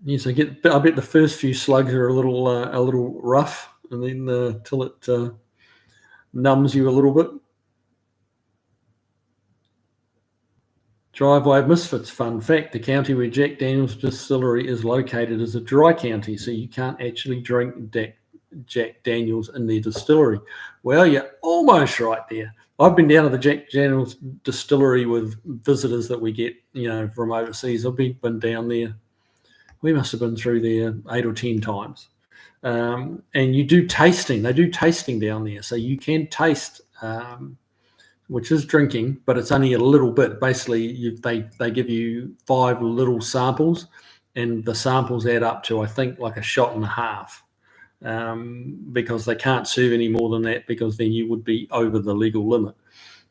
Yes, I bet the first few slugs are a little rough, and then till it numbs you a little bit. Driveway of Misfits, fun fact, the county where Jack Daniels distillery is located is a dry county, so you can't actually drink Jack Daniels in their distillery. Well, you're almost right there. I've been down to the Jack Daniels distillery with visitors that we get, from overseas. I've been down there. We must have been through there 8 or 10 times. And you do tasting. They do tasting down there. So you can taste, which is drinking, but it's only a little bit. Basically, they give you 5 little samples, and the samples add up to, I think, like a shot and a half, because they can't serve any more than that, because then you would be over the legal limit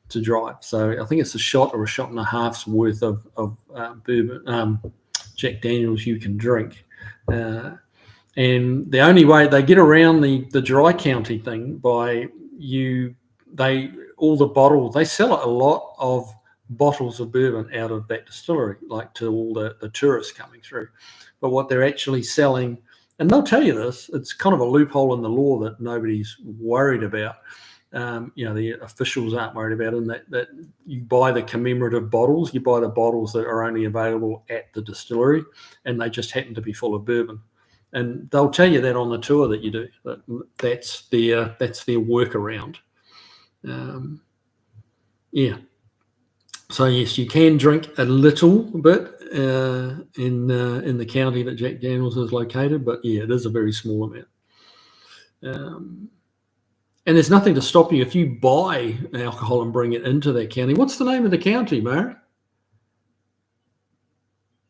to drive. So I think it's a shot or a shot and a half's worth of bourbon, Jack Daniels you can drink. And the only way they get around the dry county thing by all the bottles, they sell a lot of bottles of bourbon out of that distillery, like to all the tourists coming through. But what they're actually selling, and they'll tell you this, it's kind of a loophole in the law that nobody's worried about. The officials aren't worried about it, that you buy the commemorative bottles, you buy the bottles that are only available at the distillery, and they just happen to be full of bourbon. And they'll tell you that on the tour that you do. That's their workaround. So yes, you can drink a little bit in the county that Jack Daniels is located, but yeah, it is a very small amount. And there's nothing to stop you if you buy alcohol and bring it into that county. What's the name of the county, Mary?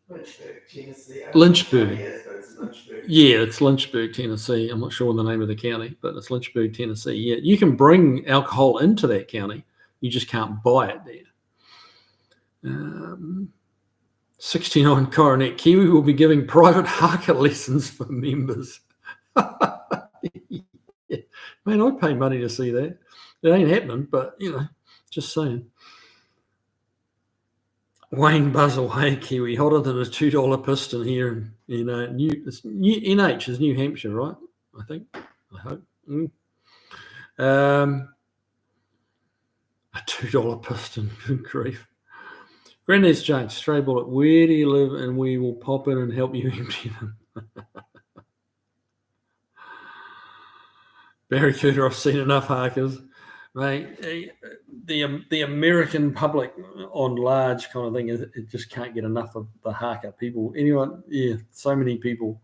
Lynchburg, Tennessee. Lynchburg. Yes, but it's Lynchburg. Yeah, it's Lynchburg, Tennessee. I'm not sure the name of the county, but it's Lynchburg, Tennessee. Yeah, you can bring alcohol into that county. You just can't buy it there. 69 Coronet. Kiwi will be giving private haka lessons for members. Yeah. Man, I'd pay money to see that. It ain't happening, but, just saying. Wayne Buzzell, hey Kiwi, hotter than a $2 piston here. NH is New Hampshire, right? I think. I hope. A $2 piston, good grief. Granddad's Jake, stray bullet, where do you live? And we will pop in and help you empty them. Barracuda, I've seen enough hackers. Mate, the American public on large kind of thing, it just can't get enough of the haka. People, so many people,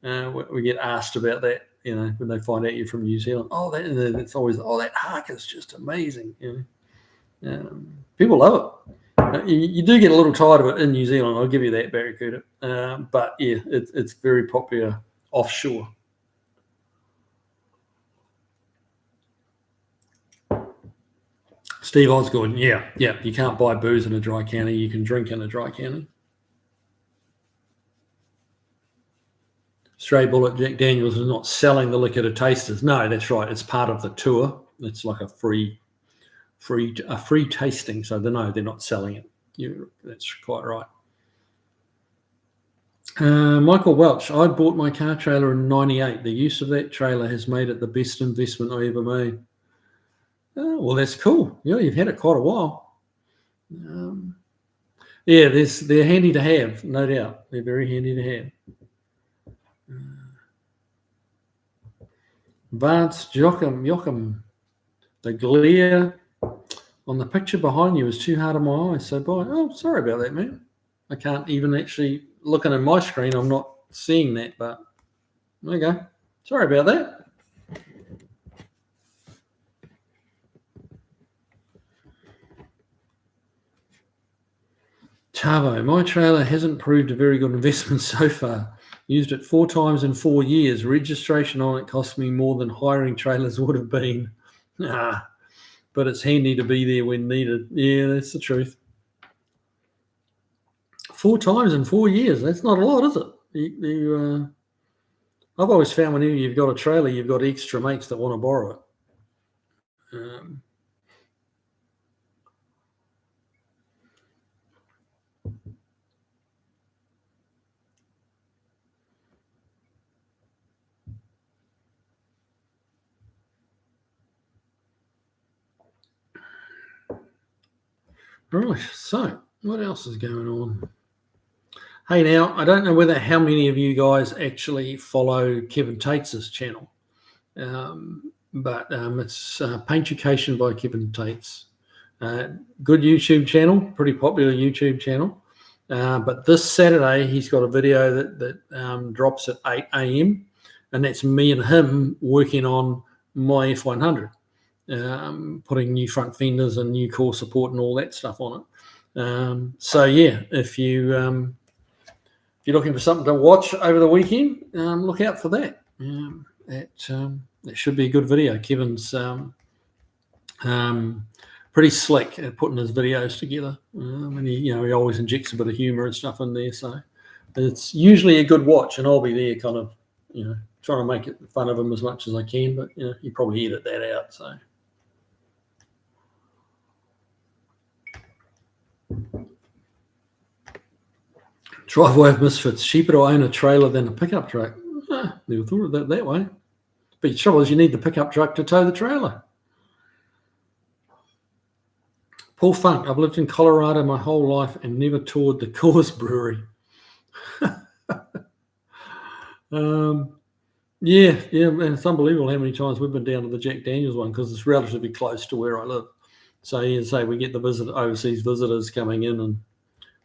we get asked about that, when they find out you're from New Zealand. Oh, it's always, that haka's just amazing. People love it. You do get a little tired of it in New Zealand, I'll give you that, Barracuda. But yeah, it's very popular offshore. Steve Osgood, yeah, you can't buy booze in a dry county. You can drink in a dry county. Stray Bullet, Jack Daniels is not selling the liquor to tasters. No, that's right. It's part of the tour. It's like a free tasting. So they're not selling it. That's quite right. Michael Welch, I bought my car trailer in '98. The use of that trailer has made it the best investment I ever made. Oh, well, that's cool. You've had it quite a while. They're handy to have, no doubt. They're very handy to have. Vance Joachim, the glare on the picture behind you is too hard on my eyes. So sorry about that, man. I can't even actually, looking at my screen, I'm not seeing that, but there you go. Sorry about that. Tavo, my trailer hasn't proved a very good investment so far. Used it 4 times in 4 years. Registration on it cost me more than hiring trailers would have been. But it's handy to be there when needed. Yeah, that's the truth. 4 times in 4 years. That's not a lot, is it? I've always found whenever you've got a trailer, you've got extra mates that want to borrow it. Right, so what else is going on? Hey, now, I don't know how many of you guys actually follow Kevin Tates' channel. But it's Paintucation by Kevin Tates. Good YouTube channel, pretty popular YouTube channel. But this Saturday, he's got a video that drops at 8 a.m. And that's me and him working on my F100, putting new front fenders and new core support and all that stuff on it. So yeah, if you're looking for something to watch over the weekend, look out for that. It should be a good video. Kevin's pretty slick at putting his videos together, and he always injects a bit of humor and stuff in there. So it's usually a good watch, and I'll be there, kind of, trying to make it fun of him as much as I can. But you probably edit that out. So. Driveway of Misfits. Cheaper to own a trailer than a pickup truck. Never thought of that way. But the trouble is, you need the pickup truck to tow the trailer. Paul Funk. I've lived in Colorado my whole life and never toured the Coors Brewery. Yeah, and it's unbelievable how many times we've been down to the Jack Daniels one, because it's relatively close to where I live. So we get the overseas visitors coming in, and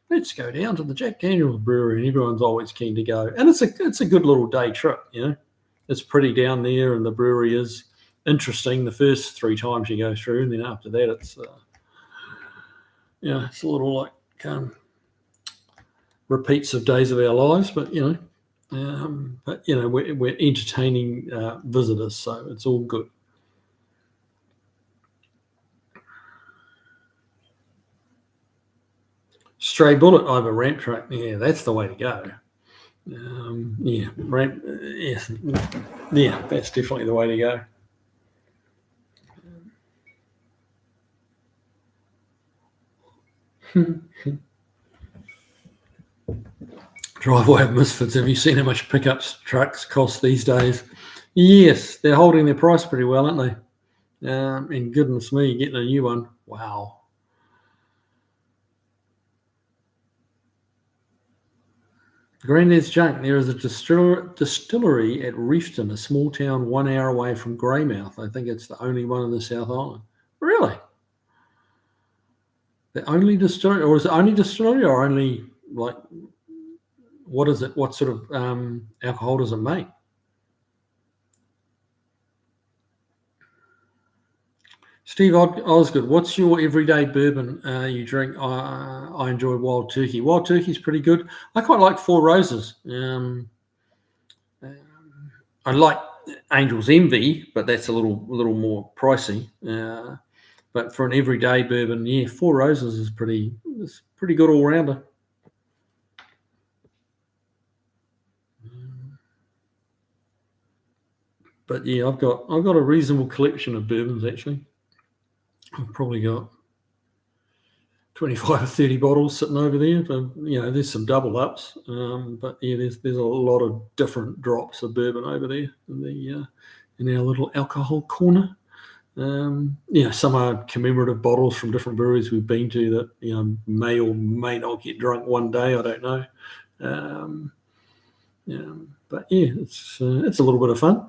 let's go down to the Jack Daniels Brewery, and everyone's always keen to go. And it's a good little day trip, It's pretty down there, and the brewery is interesting the first 3 times you go through, and then after that it's it's a little like repeats of days of our lives, but we're entertaining visitors, so it's all good. Stray bullet over ramp track. Yeah, that's the way to go. Ramp. Yeah, that's definitely the way to go. Driveway of Misfits. Have you seen how much pickups trucks cost these days? Yes, they're holding their price pretty well, aren't they? And goodness me, getting a new one. Wow. Grandad's Junk. There is a distillery at Reefton, a small town 1 hour away from Greymouth. I think it's the only one in the South Island. Really? The only distillery, or is it only distillery, or only, like, what is it? What sort of alcohol does it make? Steve Osgood, what's your everyday bourbon you drink? I enjoy Wild Turkey. Wild Turkey's pretty good. I quite like Four Roses. I like Angel's Envy, but that's a little more pricey. But for an everyday bourbon, yeah, Four Roses is pretty good all rounder. But yeah, I've got a reasonable collection of bourbons actually. I've probably got 25 or 30 bottles sitting over there. But, there's some double ups, but yeah, there's a lot of different drops of bourbon over there in our little alcohol corner. Some are commemorative bottles from different breweries we've been to that may or may not get drunk one day. I don't know. But yeah, it's a little bit of fun.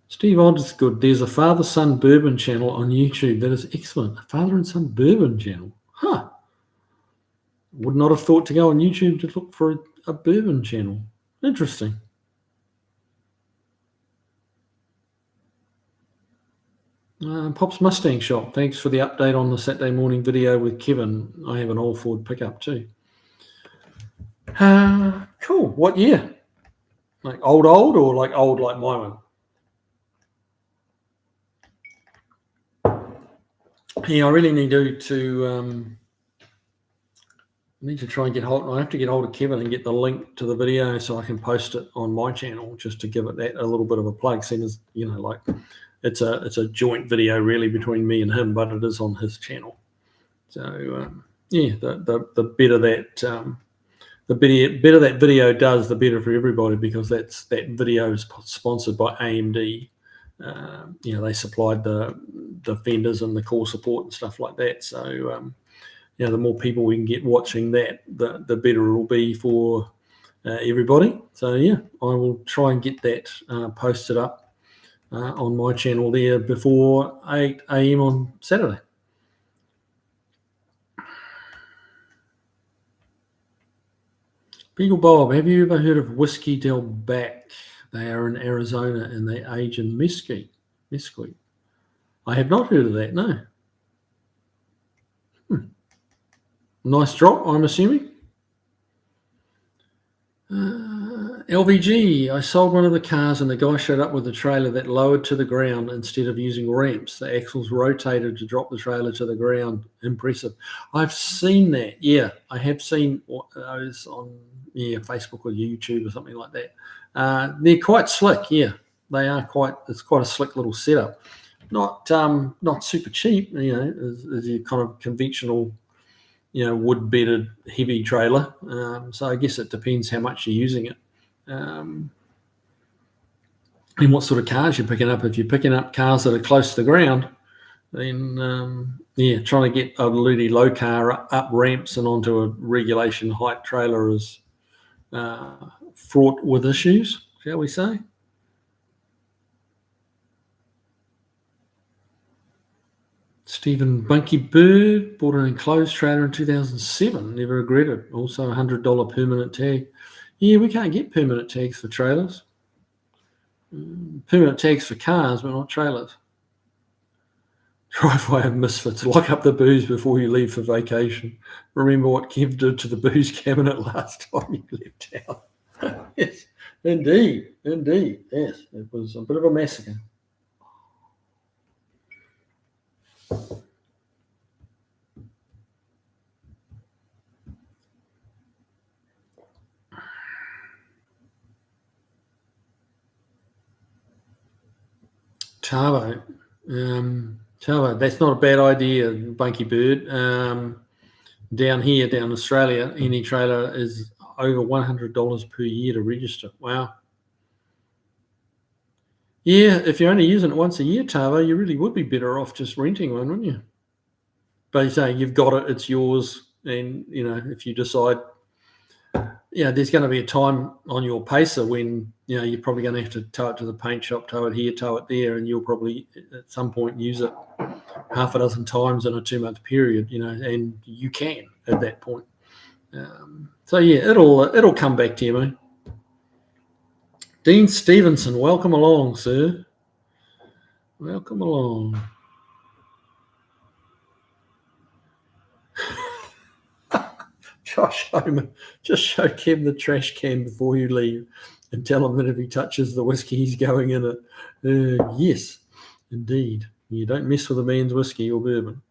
Steve Osgood, there's a father-son bourbon channel on YouTube that is excellent. A father and son bourbon channel. Huh. Would not have thought to go on YouTube to look for a bourbon channel. Interesting. Pop's Mustang Shop. Thanks for the update on the Saturday morning video with Kevin. I have an all Ford pickup too. Cool. What year? Like old, or like old like my one? Yeah, I really need to try and get hold. I have to get hold of Kevin and get the link to the video so I can post it on my channel, just to give it that a little bit of a plug. Seeing as like it's a joint video really between me and him, but it is on his channel. So the better that video does, the better for everybody, because that video is sponsored by AMD. They supplied the fenders and the core support and stuff like that. So the more people we can get watching that, the better it'll be for everybody. So yeah, I will try and get that posted up on my channel there before 8 a.m. on Saturday. Beagle Bob, have you ever heard of Whiskey Del Back? They are in Arizona and they age in mesquite. I have not heard of that, no. Nice drop, I'm assuming. LVG, I sold one of the cars and the guy showed up with a trailer that lowered to the ground instead of using ramps. The axles rotated to drop the trailer to the ground. Impressive. I've seen that. Yeah, I have seen those on Facebook or YouTube or something like that. They're quite slick. Yeah, they are it's quite a slick little setup. Not super cheap, as your kind of conventional, wood bedded heavy trailer. So I guess it depends how much you're using it. And what sort of cars you're picking up. If you're picking up cars that are close to the ground, then trying to get a really low car up ramps and onto a regulation height trailer is fraught with issues, shall we say. Stephen Bunky Bird bought an enclosed trailer in 2007. Never regretted. Also a $100 permanent tag. Yeah, we can't get permanent tags for trailers. Permanent tags for cars, but not trailers. Driveway of misfits. Lock up the booze before you leave for vacation. Remember what Kev did to the booze cabinet last time you left town. Yes, indeed. Yes, it was a bit of a massacre. Tavo, that's not a bad idea, Bunky Bird. Down in Australia, any trailer is over $100 per year to register. Wow. Yeah, if you're only using it once a year, Tavo, you really would be better off just renting one, wouldn't you? But you say you've got it, it's yours, and if you decide, there's going to be a time on your pacer when you're probably going to have to tow it to the paint shop, tow it here, tow it there, and you'll probably at some point use it half a dozen times in a 2-month period, and you can at that point. So yeah, it'll come back to you, mate. Dean Stevenson, welcome along, sir. Welcome along. Josh Homan, just show Kev the trash can before you leave and tell him that if he touches the whiskey, he's going in it. Yes, indeed. You don't mess with a man's whiskey or bourbon.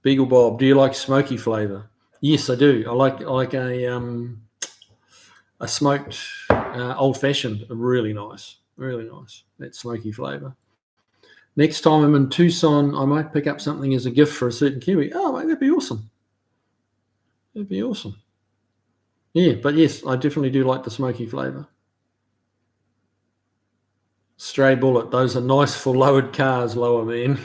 Beagle Bob, do you like smoky flavour? Yes, I do. I like a smoked old-fashioned. Really nice. That smoky flavour. Next time I'm in Tucson, I might pick up something as a gift for a certain Kiwi. Oh, mate, that'd be awesome. Yeah, but yes, I definitely do like the smoky flavour. Stray Bullet, those are nice for lowered cars, lower man.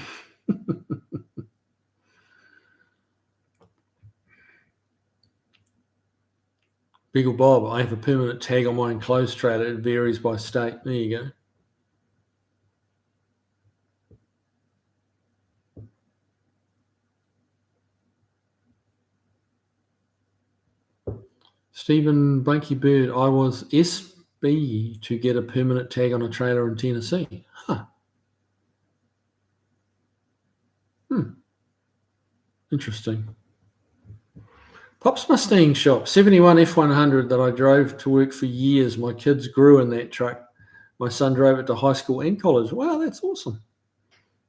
Beagle Bob, I have a permanent tag on my enclosed trailer. It varies by state. There you go. Stephen Bunky Bird, I was SB to get a permanent tag on a trailer in Tennessee. Huh. Interesting. Pop's Mustang shop, 71 F100 that I drove to work for years. My kids grew in that truck. My son drove it to high school and college. Wow, that's awesome.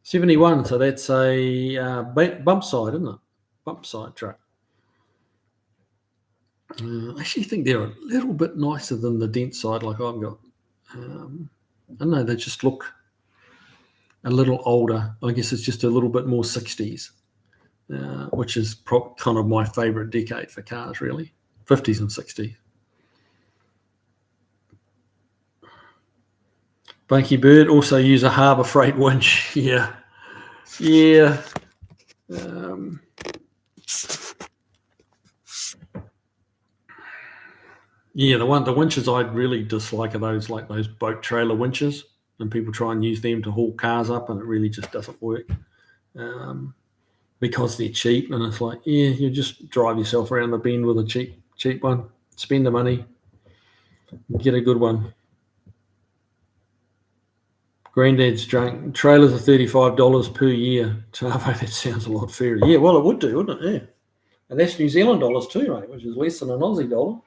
71, so that's a bump side, isn't it? Bump side truck. I actually think they're a little bit nicer than the dent side like I've got. I don't know, they just look a little older. I guess it's just a little bit more 60s, which is kind of my favourite decade for cars, really, 50s and 60s. Bunky Bird, also use a harbour freight winch. Yeah. Yeah, the winches I really dislike are those boat trailer winches, and people try and use them to haul cars up, and it really just doesn't work because they're cheap. And it's like, yeah, you just drive yourself around the bend with a cheap one, spend the money, get a good one. Granddad's drunk. Trailers are $35 per year. Tavo, that sounds a lot fairer. Yeah, well, it would do, wouldn't it? Yeah. And that's New Zealand dollars too, mate, which is less than an Aussie dollar.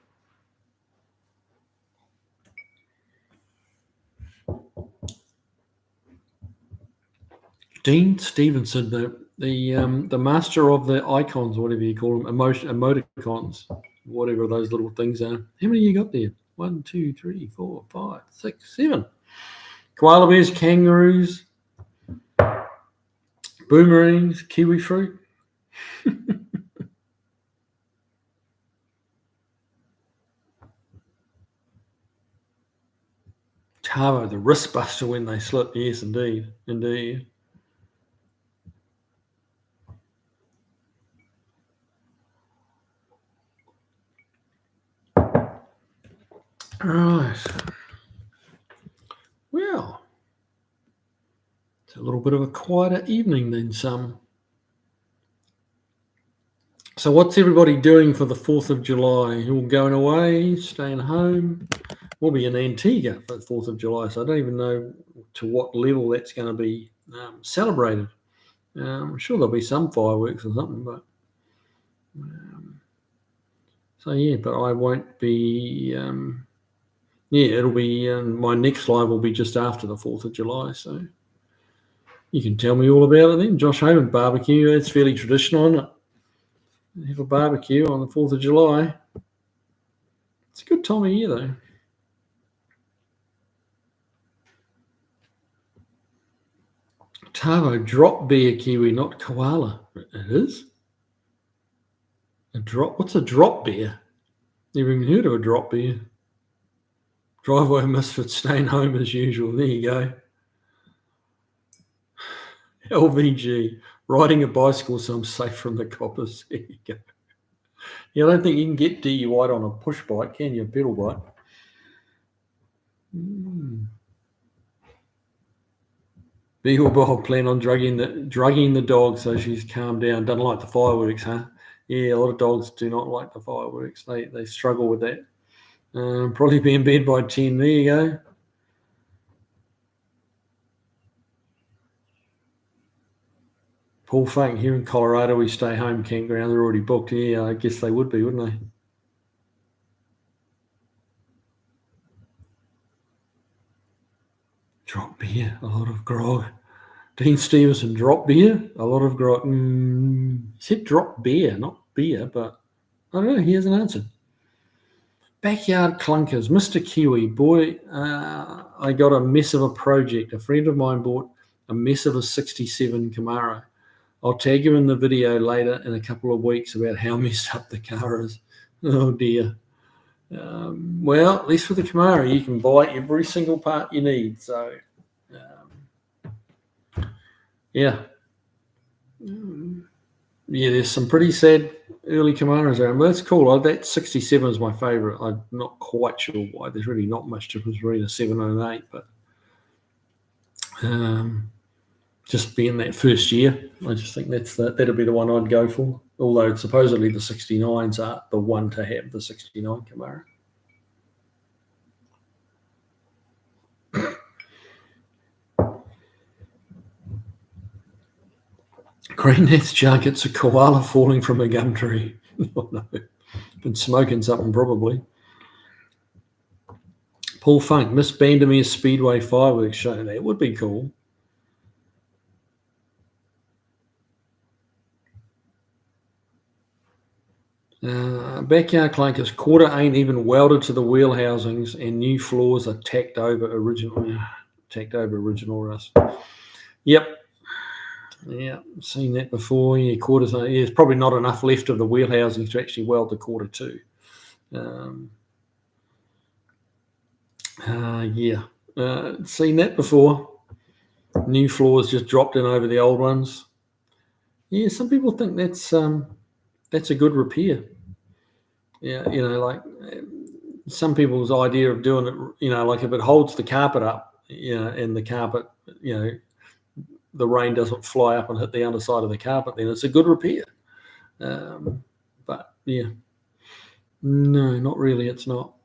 Dean Stevenson, the master of the icons, whatever you call them, emoticons, whatever those little things are. How many you got there? 1, 2, 3, 4, 5, 6, 7. Koala bears, kangaroos, boomerangs, kiwi fruit. Tavo, the wrist buster when they slip. Yes, indeed. Right. Well, it's a little bit of a quieter evening than some. So what's everybody doing for the 4th of July? All going away, staying home? We'll be in Antigua for the 4th of July, so I don't even know to what level that's going to be celebrated. I'm sure there'll be some fireworks or something, but so yeah, but I won't be. It'll be my next live will be just after the 4th of July, so you can tell me all about it then. Josh Homan barbecue, that's fairly traditional, isn't it? Have a barbecue on the 4th of July. It's a good time of year though. Tavo, drop bear kiwi, not koala. It is? A drop? What's a drop bear? Never even heard of a drop bear. Driveway misfit staying home as usual. There you go. LVG, riding a bicycle so I'm safe from the coppers. There you go. Yeah, I don't think you can get DUI on a push bike, can you? A pedal bike. Beagle Bob plan on drugging the dog so she's calmed down. Doesn't like the fireworks, huh? Yeah, a lot of dogs do not like the fireworks. They struggle with that. Probably be in bed by 10. There you go. Paul Funk, here in Colorado, we stay home campground. They're already booked. Yeah, I guess they would be, wouldn't they? Drop beer, a lot of grog. Dean Stevenson, drop beer, a lot of grog. He said drop beer, not beer, but I don't know. He hasn't answered. Backyard clunkers, Mr. Kiwi, boy, I got a mess of a project. A friend of mine bought a mess of a 67 Camaro. I'll tag you in the video later in a couple of weeks about how messed up the car is. Oh dear. Well, at least with the Camaro, you can buy every single part you need. So, yeah. Yeah, there's some pretty sad early Camaros around, but that's cool. That 67 is my favourite. I'm not quite sure why. There's really not much difference between a 7 and an 8, but just being that first year, I just think that'll be the one I'd go for. Although supposedly the 69s are the one to have, the 69 Camaro. Granddad's jacket's a koala falling from a gum tree. Oh no, been smoking something probably. Paul Funk, Miss Bandemere Speedway fireworks show. That would be cool. Backyard clunkers, quarter ain't even welded to the wheel housings, and new floors are tacked over original rust. Yep. Yeah, seen that before. Yeah, quarters. Yeah, there's probably not enough left of the wheel housings to actually weld the quarter to. Seen that before. New floors just dropped in over the old ones. Yeah, some people think that's that's a good repair. Yeah, like some people's idea of doing it, like if it holds the carpet up, and the carpet, the rain doesn't fly up and hit the underside of the carpet, then it's a good repair. But yeah, no, not really. It's not.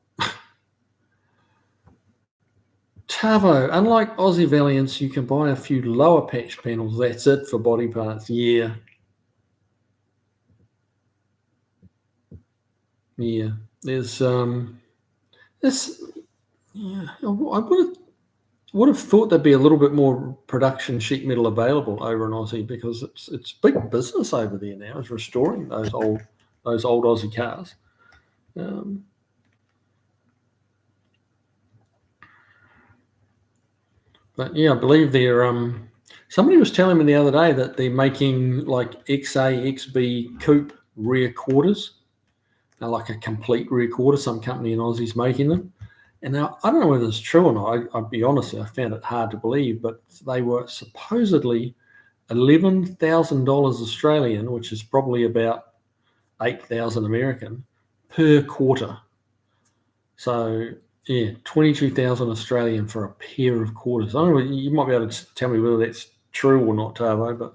Tavo, unlike Aussie Valiants, you can buy a few lower patch panels. That's it for body parts. Yeah. Yeah. There's this. Yeah, I would have thought there'd be a little bit more production sheet metal available over in Aussie, because it's big business over there now. Is restoring those old Aussie cars. But yeah, I believe they're. Somebody was telling me the other day that they're making like XA, XB coupe rear quarters, like a complete rear quarter. Some company in Aussie's making them. And now I don't know whether it's true or not. I'll be honest, I found it hard to believe, but they were supposedly $11,000 Australian, which is probably about 8,000 American per quarter. So yeah, 22,000 Australian for a pair of quarters. I don't know. You might be able to tell me whether that's true or not, Tavo, but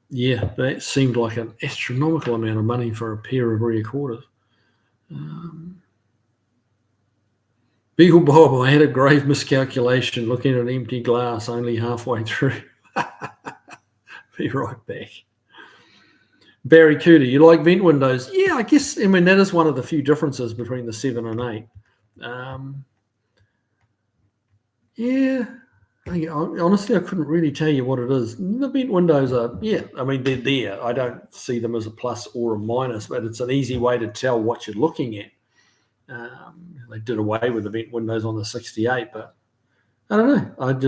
yeah, that seemed like an astronomical amount of money for a pair of rear quarters. Beagle Bob, I had a grave miscalculation looking at an empty glass only halfway through. Be right back. Barry Cooter, you like vent windows? Yeah, I guess, that is one of the few differences between the 7 and 8. Yeah, honestly, I couldn't really tell you what it is. The vent windows are, they're there. I don't see them as a plus or a minus, but it's an easy way to tell what you're looking at. They did away with the vent windows on the 68, but I don't know.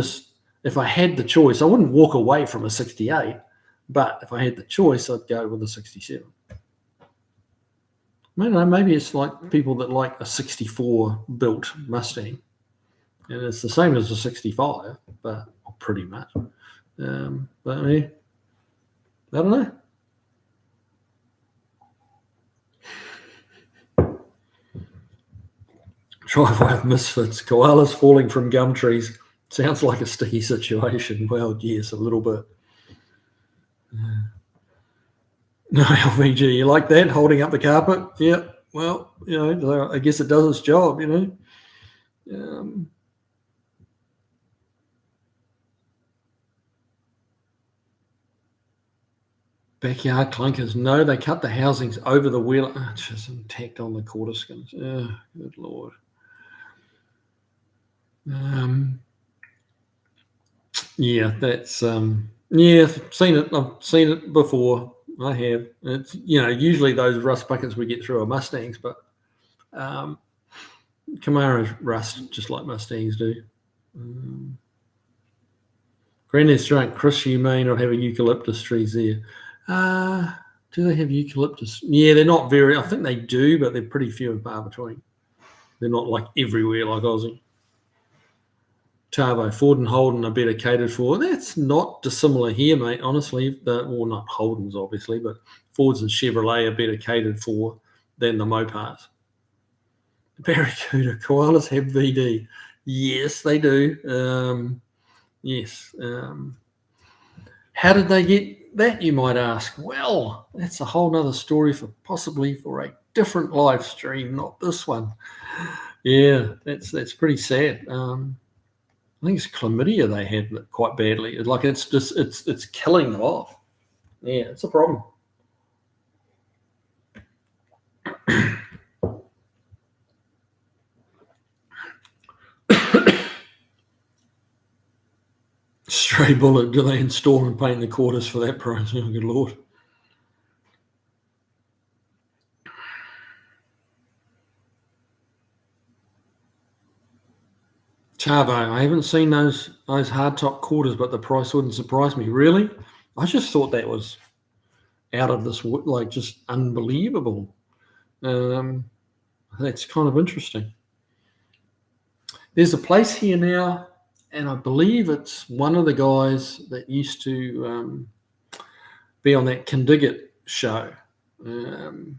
If I had the choice, I wouldn't walk away from a 68, but if I had the choice, I'd go with a 67. I don't know, maybe it's like people that like a 64 built Mustang, and it's the same as a 65, but pretty much. But I don't know. Driveway of misfits, koalas falling from gum trees. Sounds like a sticky situation. Well, yes, a little bit. No, LVG, you like that? Holding up the carpet? Yeah. Well, I guess it does its job, Backyard clunkers. No, they cut the housings over the wheel. Just tacked on the quarter skins. Oh, good Lord. Yeah, that's I've seen it before. I have. It's usually those rust buckets we get through are Mustangs, but Camaros rust just like Mustangs do. Granddad's drunk. Chris, you may not have a eucalyptus trees there. Do they have eucalyptus? Yeah, they're not very. I think they do, but they're pretty few and far between. They're not like everywhere like Aussie. Tavo, Ford and Holden are better catered for. That's not dissimilar here, mate, honestly. Well, not Holdens, obviously, but Fords and Chevrolet are better catered for than the Mopars. Barracuda, koalas have VD. Yes, they do. Yes. How did they get that, you might ask? Well, that's a whole nother story possibly for a different live stream, not this one. Yeah, that's pretty sad. I think it's chlamydia they had quite badly. Like it's killing them off. Yeah, it's a problem. Stray bullet. Do they install and paint the quarters for that price? Oh, good Lord. Chavo, I haven't seen those hardtop quarters, but the price wouldn't surprise me. Really? I just thought that was out of this, like, just unbelievable. That's kind of interesting. There's a place here now, and I believe it's one of the guys that used to be on that Kindigit show. And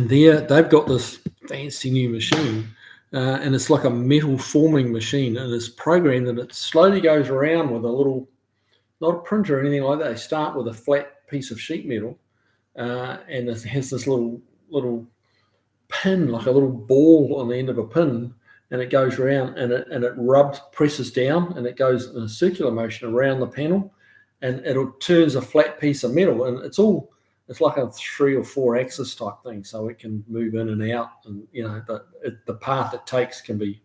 they've got this fancy new machine, and it's like a metal forming machine, and it's programmed that it slowly goes around with a little, not a printer or anything like that. They start with a flat piece of sheet metal, and it has this little pin, like a little ball on the end of a pin, and it goes around and it presses down, and it goes in a circular motion around the panel, and it turns a flat piece of metal, and it's like a 3 or 4 axis type thing, so it can move in and out, and the path it takes can be,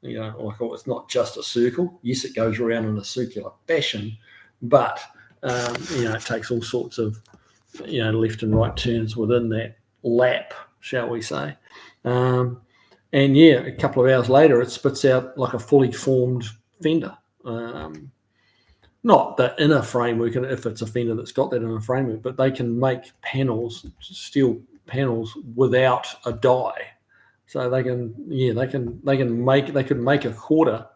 like, it's not just a circle. Yes, it goes around in a circular fashion, but it takes all sorts of left and right turns within that lap, shall we say. And a couple of hours later, it spits out like a fully formed fender. Not the inner framework, if it's a fender that's got that inner framework, but they can make steel panels without a die. So they could make a quarter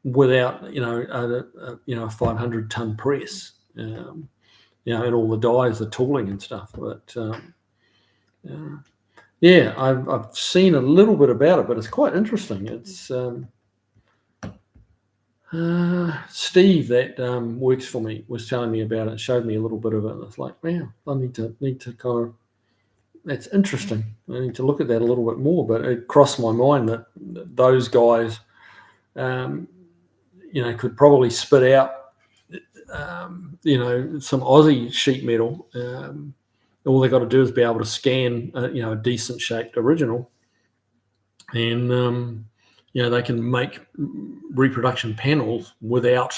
without a 500 ton press. And all the dies, the tooling and stuff. But I've seen a little bit about it, but it's quite interesting. It's Steve that works for me was telling me about it, showed me a little bit of it, and it's like, man, I need to kind of, that's interesting. I need to look at that a little bit more. But it crossed my mind that those guys, could probably spit out, some Aussie sheet metal. All they got to do is be able to scan, a decent shaped original, and they can make reproduction panels without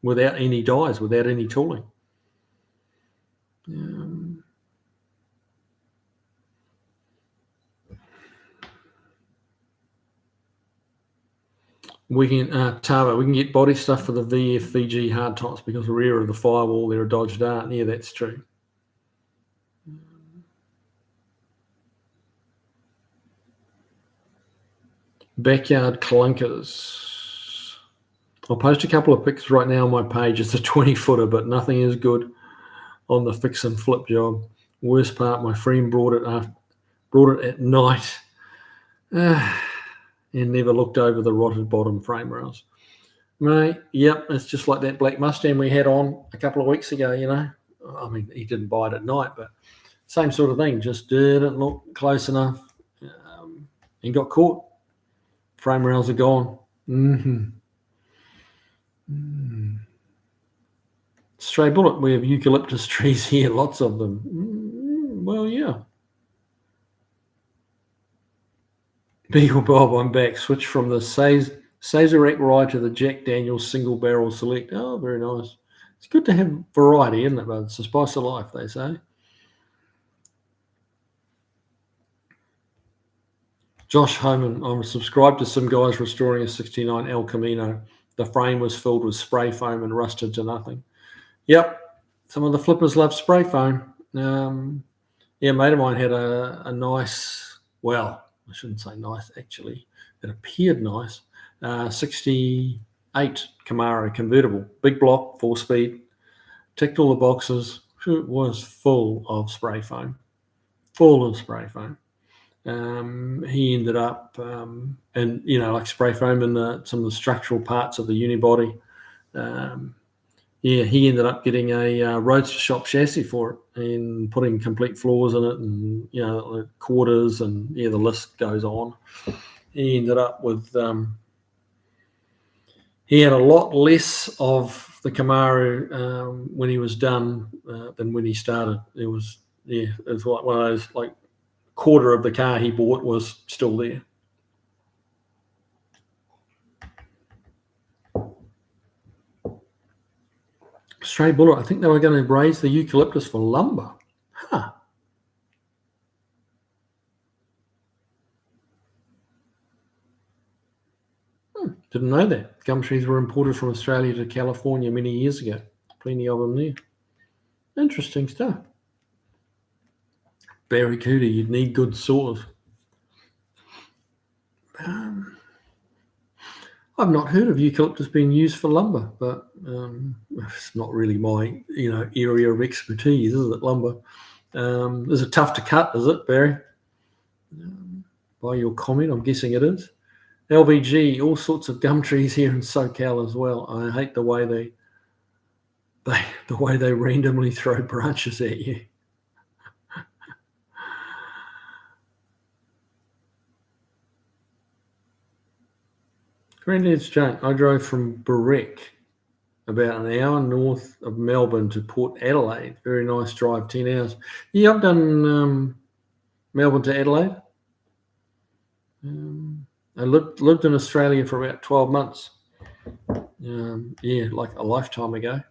any dies, without any tooling. We can Tava, we can get body stuff for the VG hard tops because the rear of the firewall, they're a Dodge Dart. Yeah, that's true. Backyard clunkers. I'll post a couple of pics right now on my page. It's a 20-footer, but nothing is good on the fix and flip job. Worst part, my friend brought it at night and never looked over the rotted bottom frame rails. Mate, yep, it's just like that black Mustang we had on a couple of weeks ago, I mean, he didn't buy it at night, but same sort of thing. Just didn't look close enough and got caught. Frame rails are gone. Stray bullet, we have eucalyptus trees here, lots of them. Well, yeah. Beagle Bob, I'm back. Switch from the Sazerac rye to the Jack Daniels single barrel select. Oh, very nice. It's good to have variety, isn't it? But it's the spice of life, they say. Josh Homan, I'm subscribed to some guys restoring a 69 El Camino. The frame was filled with spray foam and rusted to nothing. Yep, some of the flippers love spray foam. A mate of mine had a nice, well, I shouldn't say nice, actually. It appeared nice. 68 Camaro convertible. Big block, 4-speed. Ticked all the boxes. It was full of spray foam. He ended up, like spray foam in some of the structural parts of the unibody. He ended up getting a Roadster shop chassis for it and putting complete floors in it, and the quarters, and the list goes on. He ended up with he had a lot less of the Camaro when he was done than when he started. It was like one of those, like, quarter of the car he bought was still there. Stray bullet, I think they were going to raise the eucalyptus for lumber. Didn't know that. Gum trees were imported from Australia to California many years ago. Plenty of them there. Interesting stuff. Barracuda, you'd need good saws. I've not heard of eucalyptus being used for lumber, but it's not really my area of expertise, is it? Lumber. Is it tough to cut? Is it, Barry? By your comment, I'm guessing it is. LVG, all sorts of gum trees here in SoCal as well. I hate the way they randomly throw branches at you. Granddad's junk. I drove from Berwick, about an hour north of Melbourne, to Port Adelaide. Very nice drive, 10 hours. Yeah, I've done Melbourne to Adelaide. I lived in Australia for about 12 months. Like a lifetime ago.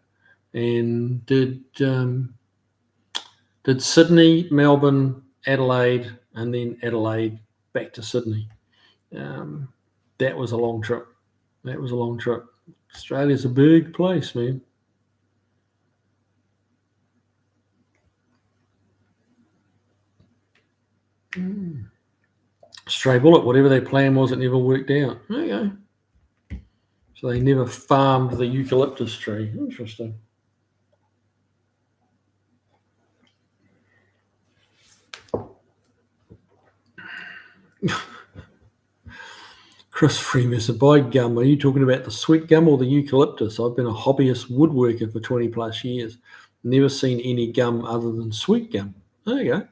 And did Sydney, Melbourne, Adelaide, and then Adelaide back to Sydney. That was a long trip. Australia's a big place, man. Stray bullet, whatever their plan was, it never worked out. There you go. So they never farmed the eucalyptus tree. Interesting. Chris Freeman said, "By gum, are you talking about the sweet gum or the eucalyptus? I've been a hobbyist woodworker for 20 plus years. Never seen any gum other than sweet gum." There you go.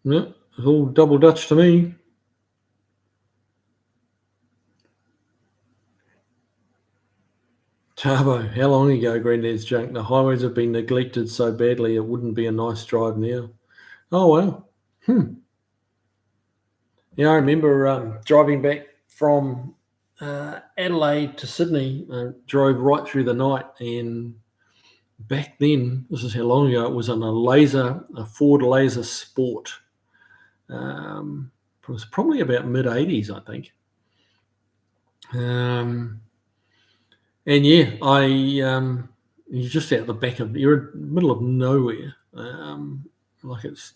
Yeah, it's all double Dutch to me. Tarbo, how long ago, Granddad's junk? The highways have been neglected so badly it wouldn't be a nice drive now. Oh, wow. Yeah, I remember driving back from Adelaide to Sydney. Drove right through the night, and back then, this is how long ago, it was on a Ford Laser Sport. It was probably about mid-80s, I think. And yeah, you're just out the back of, you're in the middle of nowhere. Like it's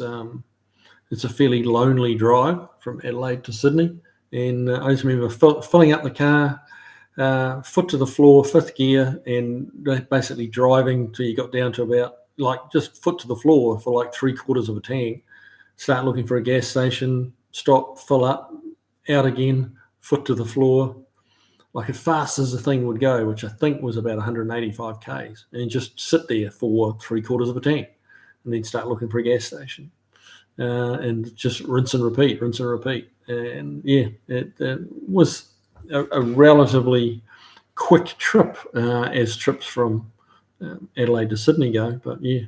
a fairly lonely drive from Adelaide to Sydney. And I just remember filling up the car, foot to the floor, fifth gear, and basically driving till you got down to about just foot to the floor for like 3/4 of a tank. Start looking for a gas station, stop, fill up, out again, foot to the floor, like as fast as the thing would go, which I think was about 185 Ks, and just sit there for 3/4 of a tank, and then start looking for a gas station, and just rinse and repeat. And yeah, it was a relatively quick trip, as trips from Adelaide to Sydney go. But yeah,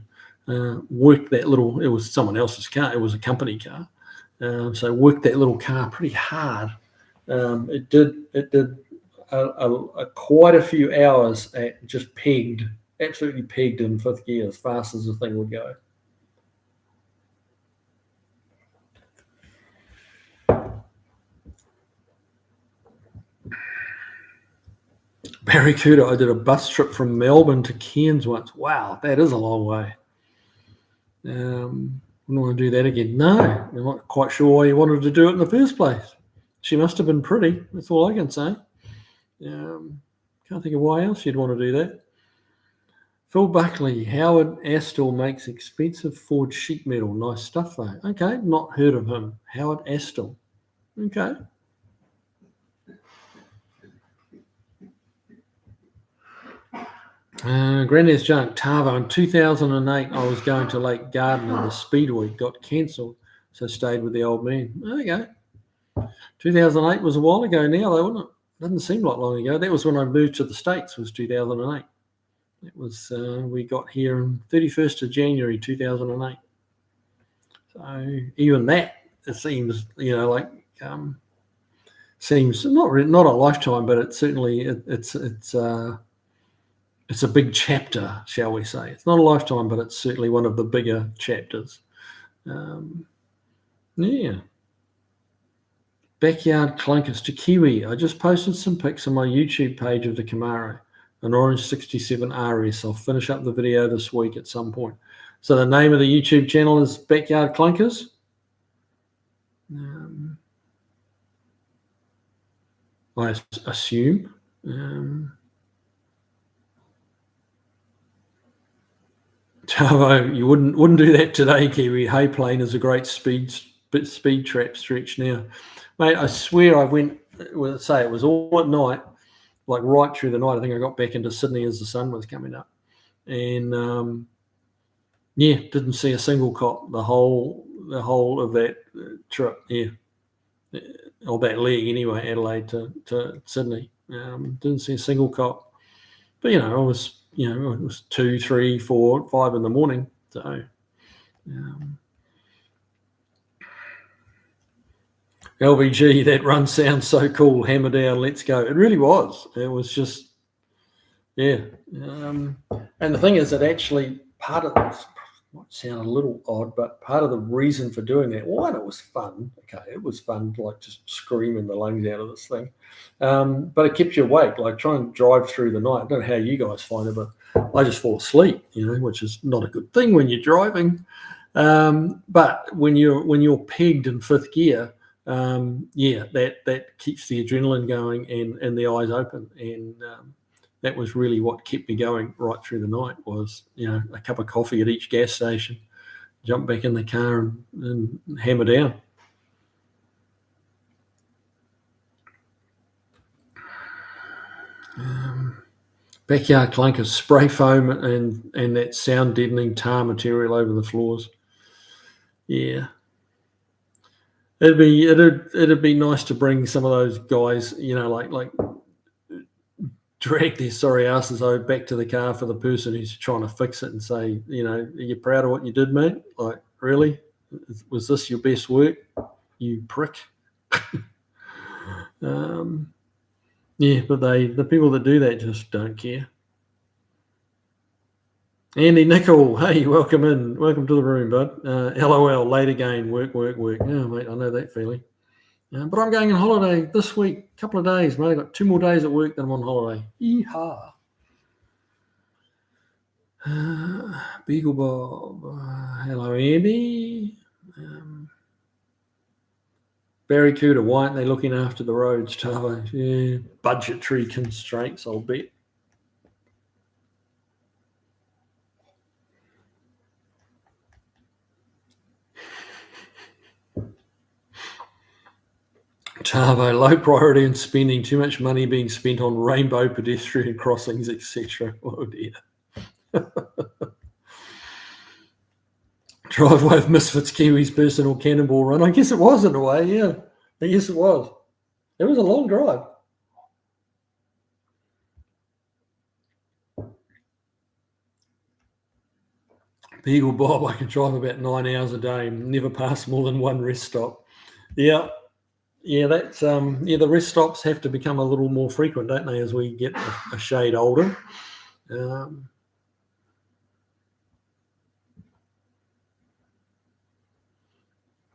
worked that little. It was someone else's car. It was a company car, so worked that little car pretty hard. It did quite a few hours at just absolutely pegged in fifth gear as fast as the thing would go. Barracuda, I did a bus trip from Melbourne to Cairns once. Wow, that is a long way. Wouldn't want to do that again. No, I'm not quite sure why you wanted to do it in the first place. She must have been pretty. That's all I can say. Can't think of why else you'd want to do that. Phil Buckley, Howard Astle makes expensive forged sheet metal. Nice stuff, though. Okay, not heard of him. Howard Astle. Okay. Granddad's junk, Tavo. In 2008, I was going to Lake Garden and the Speedway got cancelled, so stayed with the old man. There you go. 2008 was a while ago now, though, wasn't it? Doesn't seem like long ago. That was when I moved to the States, was 2008. It was, we got here on 31st of January, 2008. So even that, it seems, seems not a lifetime, but it's certainly, it's a big chapter, shall we say. It's not a lifetime, but it's certainly one of the bigger chapters. Yeah. Backyard clunkers to Kiwi. I just posted some pics on my YouTube page of the Camaro, an orange 67 RS. I'll finish up the video this week at some point. So the name of the YouTube channel is Backyard Clunkers. I assume. You wouldn't do that today, Kiwi. Hay Plain is a great speed trap stretch now, mate. I swear I went. Well, say it was all at night, like right through the night. I think I got back into Sydney as the sun was coming up, and didn't see a single cop the whole of that trip. Yeah, or that leg anyway, Adelaide to Sydney. Didn't see a single cop, but it was 2, 3, 4, 5 in the morning. So LVG, that run sounds so cool. Hammer down, let's go. It really was. It was just, yeah. And the thing is that actually part of this might sound a little odd, but part of the reason for doing that, one, it was fun. Okay, it was fun, like just screaming the lungs out of this thing. But it keeps you awake. Like try and drive through the night. I don't know how you guys find it, but I just fall asleep, which is not a good thing when you're driving. But when you're pegged in fifth gear, that keeps the adrenaline going and the eyes open, and that was really what kept me going right through the night. Was a cup of coffee at each gas station, jump back in the car and hammer down. Backyard clunkers, spray foam and that sound deadening tar material over the floors. Yeah. It'd be nice to bring some of those guys, like drag their sorry asses over back to the car for the person who's trying to fix it and say, are you proud of what you did, mate? Like, really? Was this your best work, you prick? But the people that do that just don't care. Andy Nickel, hey, welcome to the room, bud. LOL, late again, work. Oh, mate, I know that feeling. But I'm going on holiday this week, a couple of days, mate. I've got 2 more days at work, then I'm on holiday. Yeehaw. Beagle Bob, hello, Andy. Barracuda, why aren't they looking after the roads, Tavo? Yeah, budgetary constraints, I'll bet. Tavo, low priority in spending, too much money being spent on rainbow pedestrian crossings, etc. Oh dear. Driveway of Misfits, Kiwi's personal cannonball run. I guess it was in a way, yeah. I guess it was. It was a long drive. Beagle Bob, I can drive about 9 hours a day, never pass more than one rest stop. Yeah. Yeah, that's the rest stops have to become a little more frequent, don't they, as we get a shade older.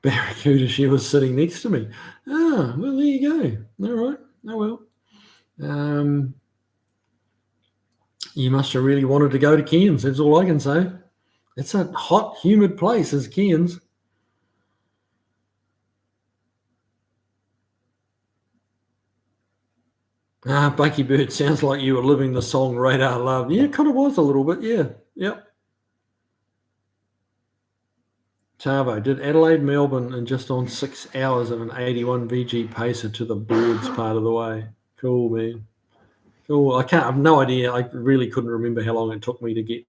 Barracuda, she was sitting next to me. Ah, well, there you go. All right. Oh, well. You must have really wanted to go to Cairns. That's all I can say. It's a hot, humid place, is Cairns. Bucky Bird, sounds like you were living the song Radar Love. Yeah, it kind of was a little bit, yeah. Yep. Tavo, did Adelaide, Melbourne in just on 6 hours of an 81 VG pacer to the boards part of the way. Cool, man. Cool. I have no idea. I really couldn't remember how long it took me to get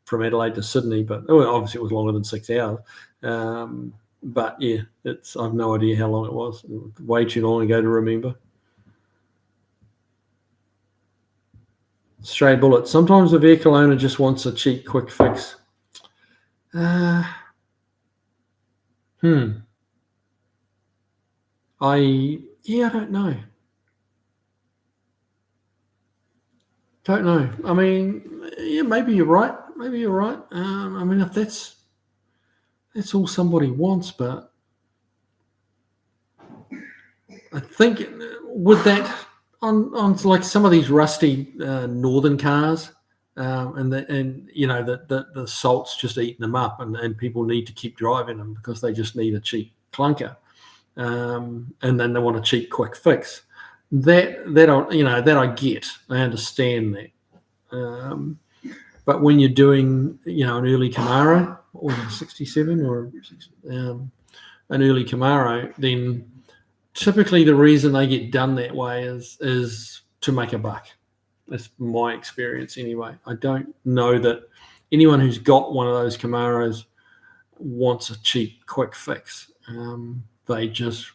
from Adelaide to Sydney, but obviously it was longer than 6 hours. But yeah, I have no idea how long it was. Way too long ago to remember. Stray bullet. Sometimes the vehicle owner just wants a cheap, quick fix. I don't know. Don't know. I mean, yeah, maybe you're right. I mean, if that's all somebody wants, but I think with that on like some of these rusty northern cars, and the salt's just eating them up, and people need to keep driving them because they just need a cheap clunker. and then they want a cheap, quick fix. That I get. I understand that. But when you're doing, an early Camaro or 67 or an early Camaro, then typically the reason they get done that way is to make a buck. That's my experience anyway. I don't know that anyone who's got one of those Camaros wants a cheap, quick fix.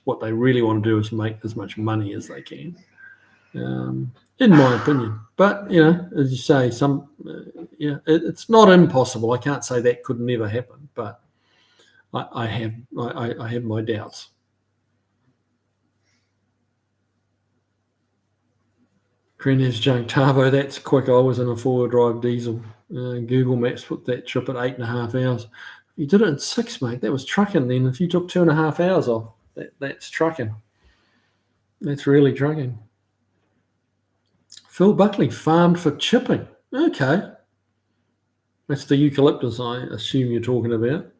What they really want to do is make as much money as they can, in my opinion. But as you say, it's not impossible. I can't say that could never happen, but I have my doubts. Granddad's junk Tavo, that's quick. I was in a 4-wheel drive diesel. Google Maps put that trip at 8.5 hours. You did it in 6, mate. That was trucking then. If you took 2.5 hours off, that's trucking. That's really trucking. Phil Buckley, farmed for chipping. Okay. That's the eucalyptus I assume you're talking about.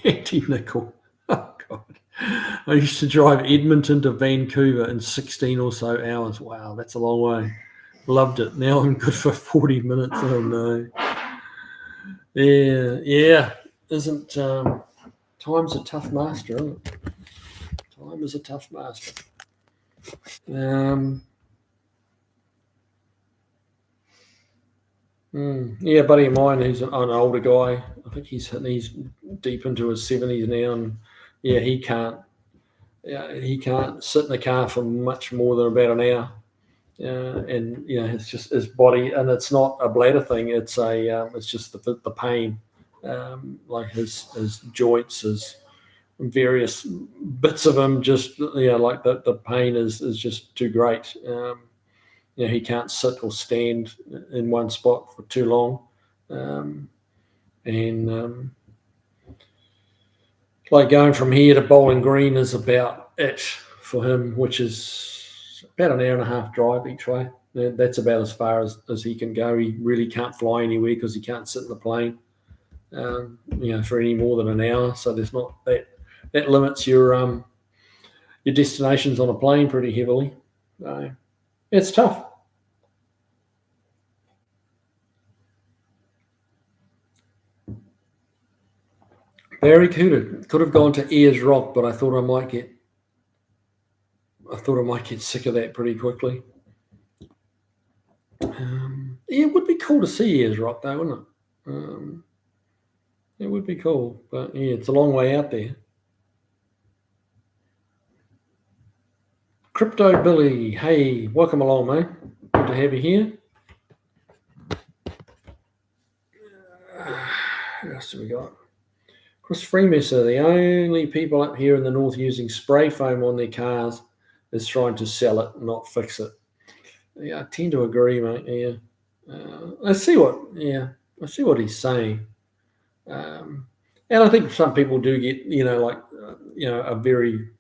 Anti-nickel. Oh, God. I used to drive Edmonton to Vancouver in 16 or so hours. Wow, that's a long way. Loved it. Now I'm good for 40 minutes. Oh, no. Yeah. Isn't time's a tough master, isn't it? Time is a tough master. Yeah, a buddy of mine, he's an older guy. I think he's deep into his 70s now, and yeah, he can't sit in the car for much more than about an hour. And it's just his body, and it's not a bladder thing. It's just the pain, like his joints, his various bits of him. Just like the pain is just too great. He can't sit or stand in one spot for too long, and like going from here to Bowling Green is about it for him, which is about an hour and a half drive each way. That's about as far as he can go. He really can't fly anywhere because he can't sit in the plane, for any more than an hour. So there's not that limits your destinations on a plane pretty heavily. So it's tough. Barry could have gone to Ayers Rock, but I thought I might get sick of that pretty quickly. It would be cool to see Ayers Rock, though, wouldn't it? It would be cool, but yeah, it's a long way out there. Crypto Billy, hey, welcome along, mate. Good to have you here. What else do we got? Chris Freemasser, the only people up here in the north using spray foam on their cars is trying to sell it, not fix it. Yeah, I tend to agree, mate. Yeah, I see what he's saying, and I think some people do get a very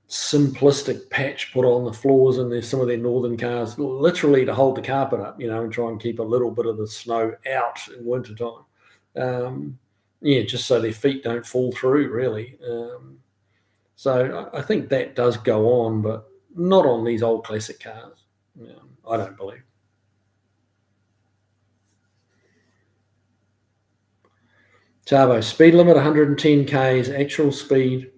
simplistic patch put on the floors in some of their northern cars, literally to hold the carpet up, and try and keep a little bit of the snow out in wintertime. Just so their feet don't fall through, really. So I think that does go on, but not on these old classic cars. I don't believe. Tavo, speed limit 110 k's, actual speed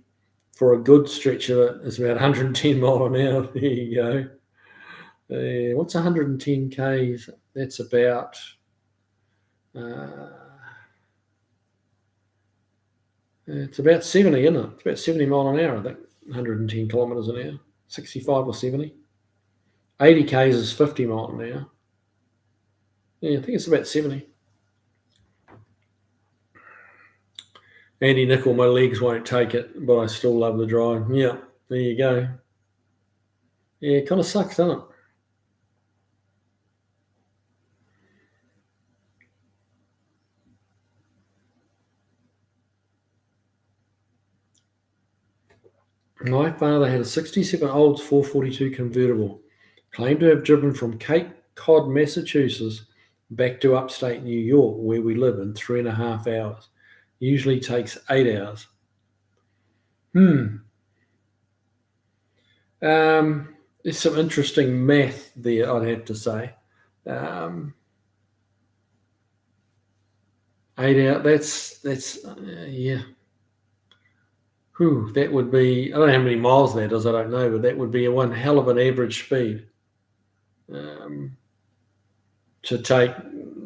for a good stretch of it is about 110 mile an hour. There you go. What's 110 k's? That's about... it's about 70, isn't it? It's about 70 mile an hour, I think. 110 kilometres an hour. 65 or 70. 80 k's is 50 mile an hour. Yeah, I think it's about 70. Andy Nickel, my legs won't take it, but I still love the drive. Yeah, there you go. Yeah, it kind of sucks, doesn't it? My father had a 67 Olds 442 convertible. Claimed to have driven from Cape Cod, Massachusetts back to upstate New York, where we live, in 3.5 hours. Usually takes 8 hours. There's some interesting math there, I'd have to say. 8 hours. That's yeah. Whew, that would be. I don't know how many miles that is. I don't know, but that would be one hell of an average speed. To take,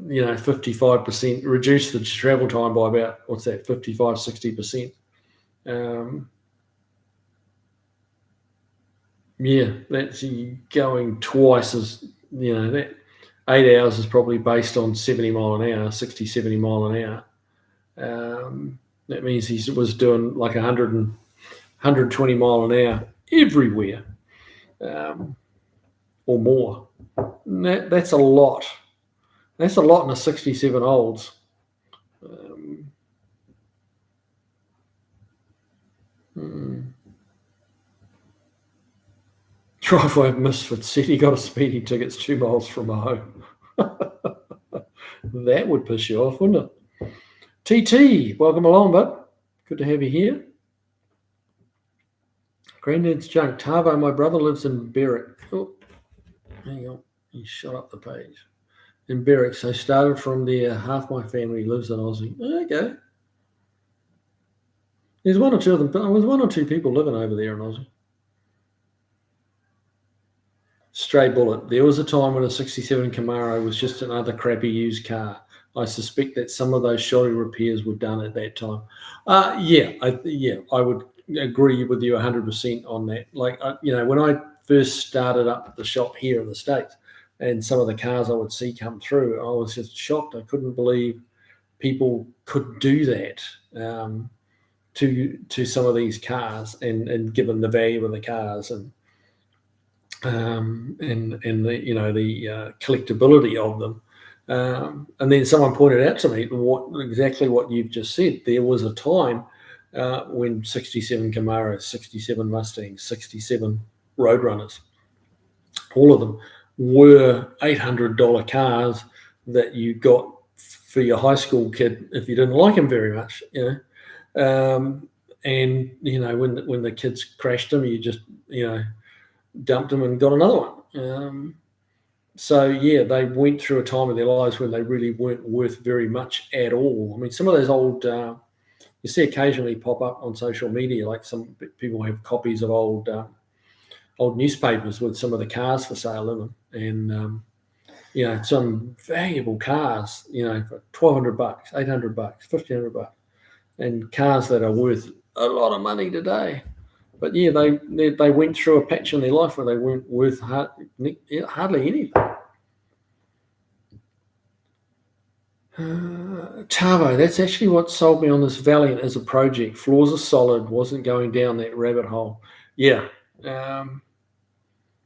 55%, reduce the travel time by about, 55, 60%. That's going twice as, that 8 hours is probably based on 70 mile an hour, 60, 70 mile an hour. That means he was doing like 120 mile an hour everywhere, or more. That's a lot. That's a lot in a 67 olds. Driveway of Misfit said he got a speeding tickets 2 miles from home. That would piss you off, wouldn't it? TT, welcome along, bud. Good to have you here. Granddad's junk. Tavo, my brother, lives in Berwick. Oh, hang on. He shot up the page. In Berwick, so started from there. Half my family lives in Aussie. Okay. There's one or two of them. There was 1 or 2 people living over there in Aussie. Stray bullet. There was a time when a 67 Camaro was just another crappy used car. I suspect that some of those shoddy repairs were done at that time. I would agree with you 100% on that. Like, when I first started up the shop here in the States, and some of the cars I would see come through, I was just shocked. I couldn't believe people could do that to some of these cars, and given the value of the cars and the collectability of them. And then someone pointed out to me exactly what you've just said. There was a time when 67 Camaros, 67 Mustangs, 67 Roadrunners, all of them were $800 cars that you got for your high school kid if you didn't like him very much, and when the kids crashed them, you just dumped them and got another one. They went through a time of their lives when they really weren't worth very much at all. I mean, some of those old you see occasionally pop up on social media, like some people have copies of old newspapers with some of the cars for sale in them, and some valuable cars, for $1,200, $800, $1,500, and cars that are worth a lot of money today. But they went through a patch in their life where they weren't worth hardly anything. Tavo, that's actually what sold me on this Valiant as a project. Floors are solid, wasn't going down that rabbit hole. Yeah. And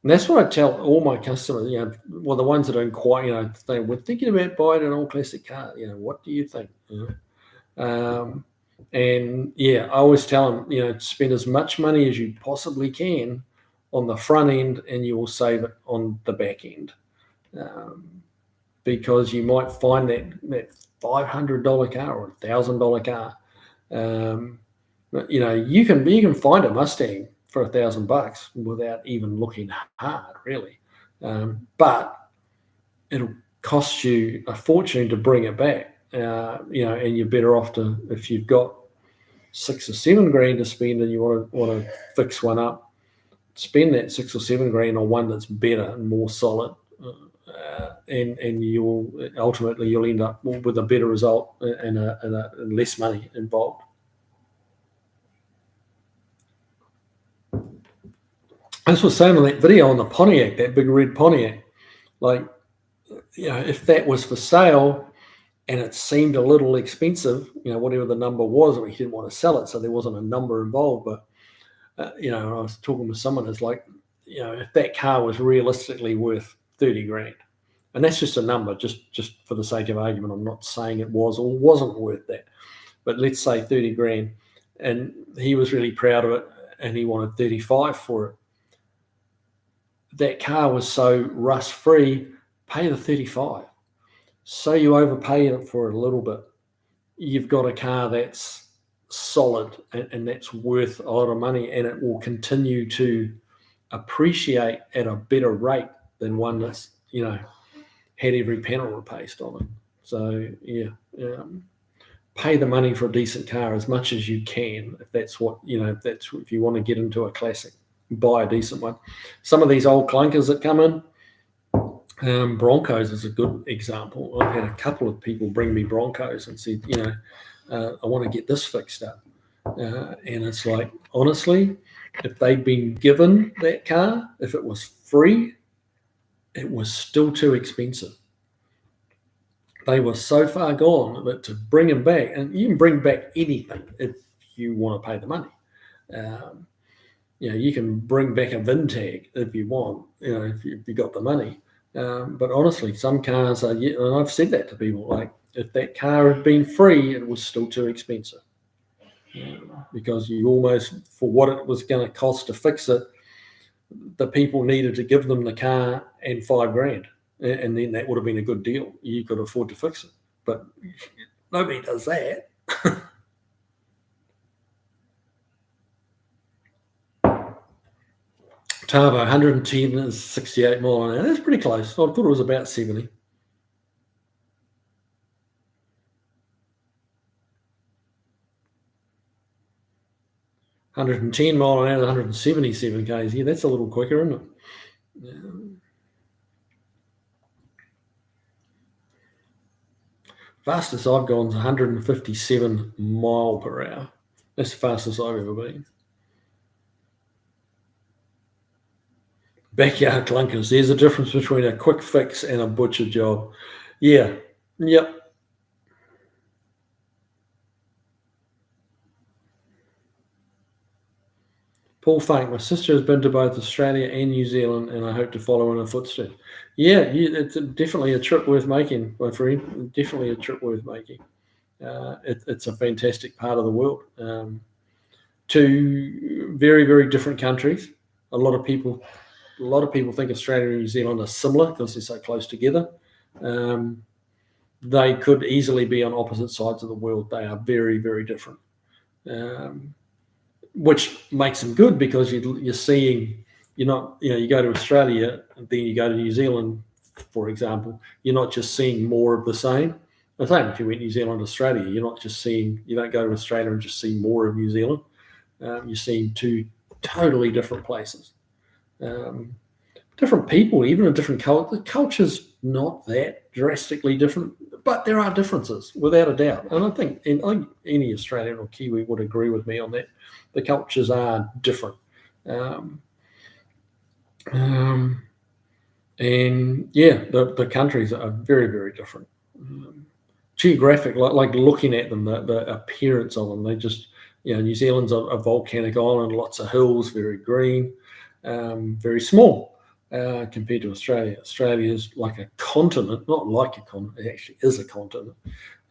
that's what I tell all my customers, the ones that are inquiring, they were thinking about buying an old classic car. What do you think? And I always tell them, spend as much money as you possibly can on the front end, and you will save it on the back end. Because you might find that $500 car or $1,000 car. You can find a Mustang for $1,000 without even looking hard, really. But it'll cost you a fortune to bring it back. And you're better off if you've got $6 or $7 grand to spend and you want to fix one up, spend that $6 or $7 grand on one that's better and more solid, and you'll end up with a better result and less money involved. As was saying on that video on the Pontiac, that big red Pontiac, if that was for sale and it seemed a little expensive, whatever the number was, he didn't want to sell it, so there wasn't a number involved. But I was talking with someone, it's like, if that car was realistically worth 30 grand, and that's just a number, just for the sake of argument, I'm not saying it was or wasn't worth that, but let's say 30 grand, and he was really proud of it, and he wanted 35 for it. That car was so rust free, pay the 35. say you overpay it for a little bit, you've got a car that's solid and that's worth a lot of money, and it will continue to appreciate at a better rate than one that's had every panel replaced on it. So pay the money for a decent car as much as you can, if that's what if you want to get into a classic, buy a decent one. Some of these old clunkers that come in, Broncos is a good example. I've had a couple of people bring me Broncos and said, I want to get this fixed up. And it's like, honestly, if they'd been given that car, if it was free, it was still too expensive. They were so far gone that to bring them back, and you can bring back anything if you want to pay the money. You can bring back a VIN tag if you want, if you got the money. But honestly, some cars are, and I've said that to people, like, if that car had been free, it was still too expensive. Because you almost, for what it was going to cost to fix it, the people needed to give them the car and $5,000, and then that would have been a good deal. You could afford to fix it, but nobody does that. Tavo 110 is 68 mile an hour. That's pretty close. I thought it was about 70. $110 mile an hour, 177 k's. Yeah, that's a little quicker, isn't it? Fastest I've gone is 157 mile per hour. That's the fastest I've ever been. Backyard clunkers. There's a difference between a quick fix and a butcher job. Yeah. Yep. Paul Funk, my sister has been to both Australia and New Zealand, and I hope to follow in her footsteps. Yeah, it's definitely a trip worth making, my friend. Definitely a trip worth making. It's a fantastic part of the world. Two very, very different countries. A lot of people think Australia and New Zealand are similar because they're so close together. They could easily be on opposite sides of the world. They are very, very different. Which makes them good, because you're seeing, you go to Australia and then you go to New Zealand, for example, you're not just seeing more of the same. The same if you went New Zealand, Australia, you don't go to Australia and just see more of New Zealand. You're seeing two totally different places. Different people, even a different culture. The culture's not that drastically different, but there are differences, without a doubt. And I think any Australian or Kiwi would agree with me on that. The cultures are different. And yeah, the countries are very, very different. Geographic, like looking at them, the appearance of them, they just, New Zealand's a volcanic island, lots of hills, very green, very small. Compared to Australia. Australia is like a continent, not like a continent, it actually is a continent.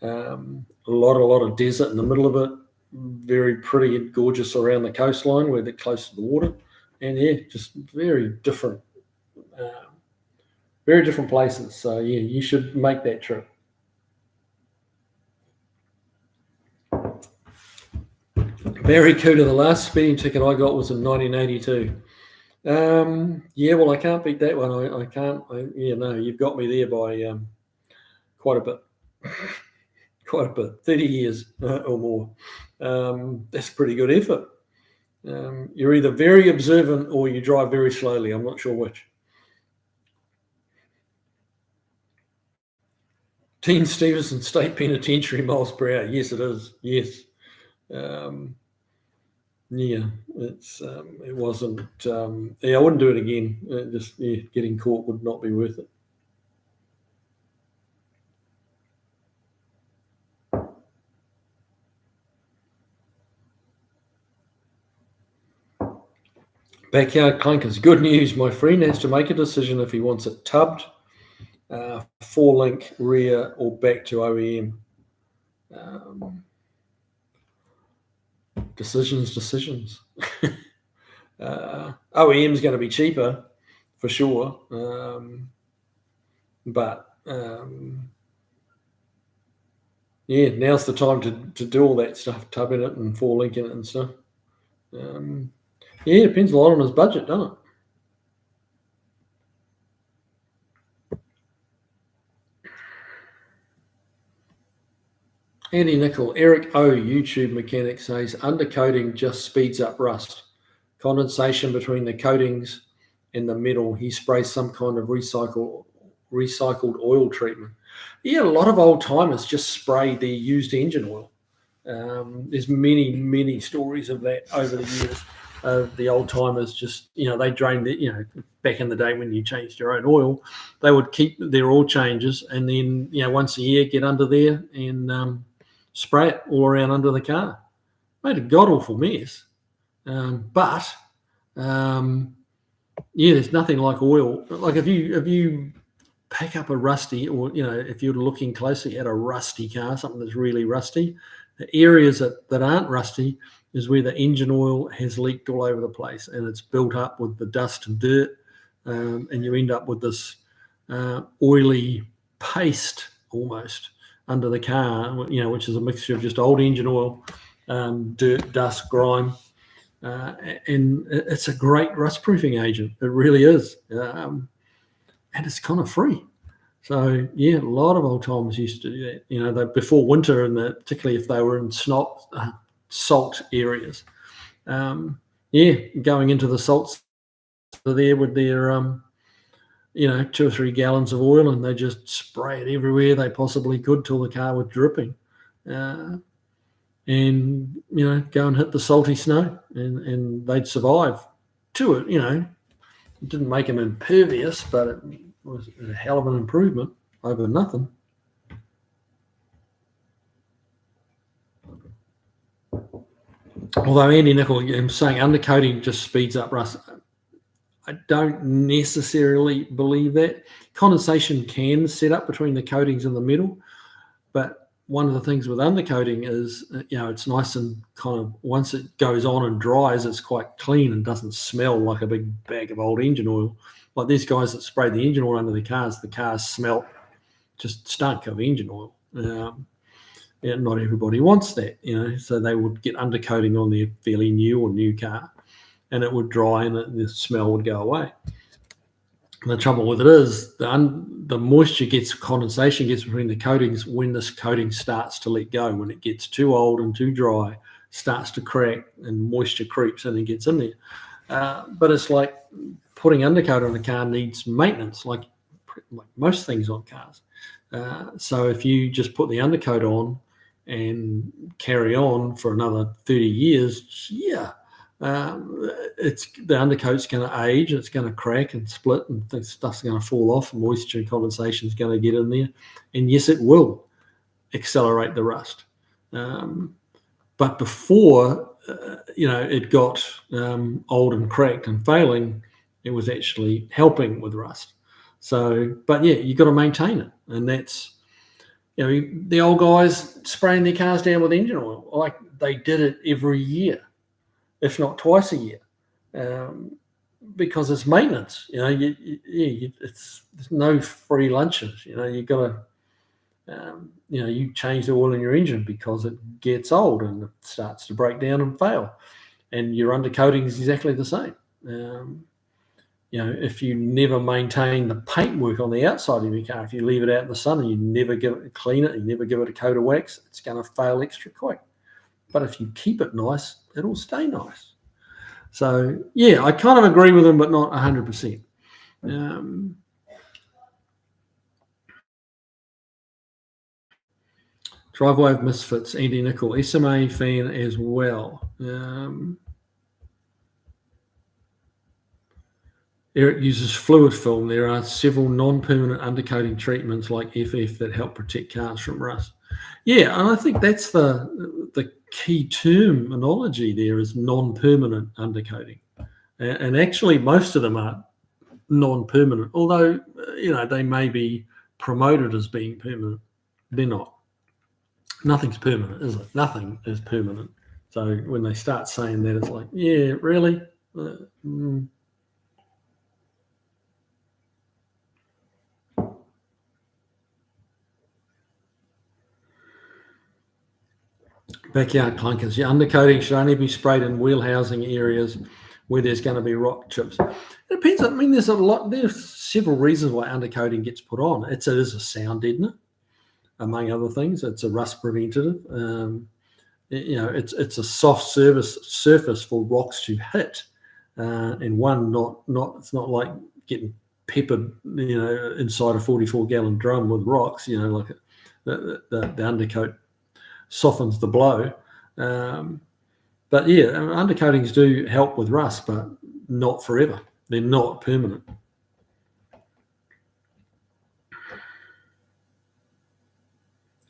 A lot of desert in the middle of it, very pretty and gorgeous around the coastline where they're close to the water. And yeah, just very different places. So yeah, you should make that trip. Very cool. The last speeding ticket I got was in 1982. Yeah, well, I can't beat that one. I can't. You've got me there by quite a bit. 30 years or more. That's pretty good effort. You're either very observant or you drive very slowly. I'm not sure which. Dean Stevenson State Penitentiary miles per hour. Yes, it is. Yes. Yeah, it wasn't. I wouldn't do it again. Getting caught would not be worth it. Backyard clunkers. Good news. My friend has to make a decision if he wants it tubbed, 4-link rear, or back to OEM. Decisions. OEM is going to be cheaper for sure, but yeah, now's the time to do all that stuff, tubbing it and 4-linking it and stuff. Yeah, it depends a lot on his budget, doesn't it? Andy Nickel, Eric O, YouTube mechanic, says undercoating just speeds up rust. Condensation between the coatings and the metal. He sprays some kind of recycled oil treatment. Yeah, a lot of old timers just spray their used engine oil. There's many stories of that over the years. The old timers just, they drained it, back in the day when you changed your own oil, they would keep their oil changes and then, once a year get under there and spray it all around under the car. Made a god awful mess. But there's nothing like oil. Like if you pack up a rusty, or if you're looking closely at a rusty car, something that's really rusty, the areas that aren't rusty is where the engine oil has leaked all over the place and it's built up with the dust and dirt, and you end up with this oily paste almost under the car, which is a mixture of just old engine oil, dirt, dust, grime. And it's a great rust proofing agent. It really is. And it's kind of free. So, yeah, a lot of old timers used to do that. Before winter, and particularly if they were in salt areas. Going into the salts there with their, 2 or 3 gallons of oil, and they just spray it everywhere they possibly could till the car was dripping. And go and hit the salty snow, and they'd survive to it. It didn't make them impervious, but it was a hell of an improvement over nothing. Although Andy Nickel, I'm saying undercoating just speeds up rust. I don't necessarily believe that. Condensation can set up between the coatings and the metal, but one of the things with undercoating is, it's nice and kind of, once it goes on and dries, it's quite clean and doesn't smell like a big bag of old engine oil. Like these guys that spray the engine oil under the cars smell just stunk of engine oil. Not everybody wants that, so they would get undercoating on their fairly new or new car, and it would dry and the smell would go away. And the trouble with it is the moisture condensation gets between the coatings when this coating starts to let go. When it gets too old and too dry, starts to crack and moisture creeps in and gets in there. But it's like putting undercoat on a car needs maintenance, like most things on cars. So if you just put the undercoat on and carry on for another 30 years, the undercoat's going to age, it's going to crack and split, and stuff's going to fall off, and moisture and condensation is going to get in there, and yes, it will accelerate the rust. But before it got old and cracked and failing, it was actually helping with rust. So, but you've got to maintain it, and that's the old guys spraying their cars down with engine oil, like they did it every year, if not twice a year, because it's maintenance. There's no free lunches. You've got to, you change the oil in your engine because it gets old and it starts to break down and fail, and your undercoating is exactly the same. If you never maintain the paintwork on the outside of your car, if you leave it out in the sun and you never clean it, you never give it a coat of wax, it's going to fail extra quick. But if you keep it nice, it'll stay nice. So, I kind of agree with him, but not 100%. Driveway of Misfits, Andy Nickel, SMA fan as well. Eric uses fluid film. There are several non-permanent undercoating treatments like FF that help protect cars from rust. And I think that's the key terminology there is non-permanent undercoating. And actually, most of them are non-permanent, although, they may be promoted as being permanent. They're not. Nothing's permanent, is it? Nothing is permanent. So when they start saying that, it's like, really? Backyard clunkers. Your undercoating should only be sprayed in wheel housing areas where there's going to be rock chips. It depends. I mean, there's several reasons why undercoating gets put on. It is a sound deadener, among other things. It's a rust preventative. It's a soft surface for rocks to hit, and it's not like getting peppered, inside a 44-gallon drum with rocks. Like the undercoat softens the blow. But yeah, undercoatings do help with rust, but not forever. They're not permanent.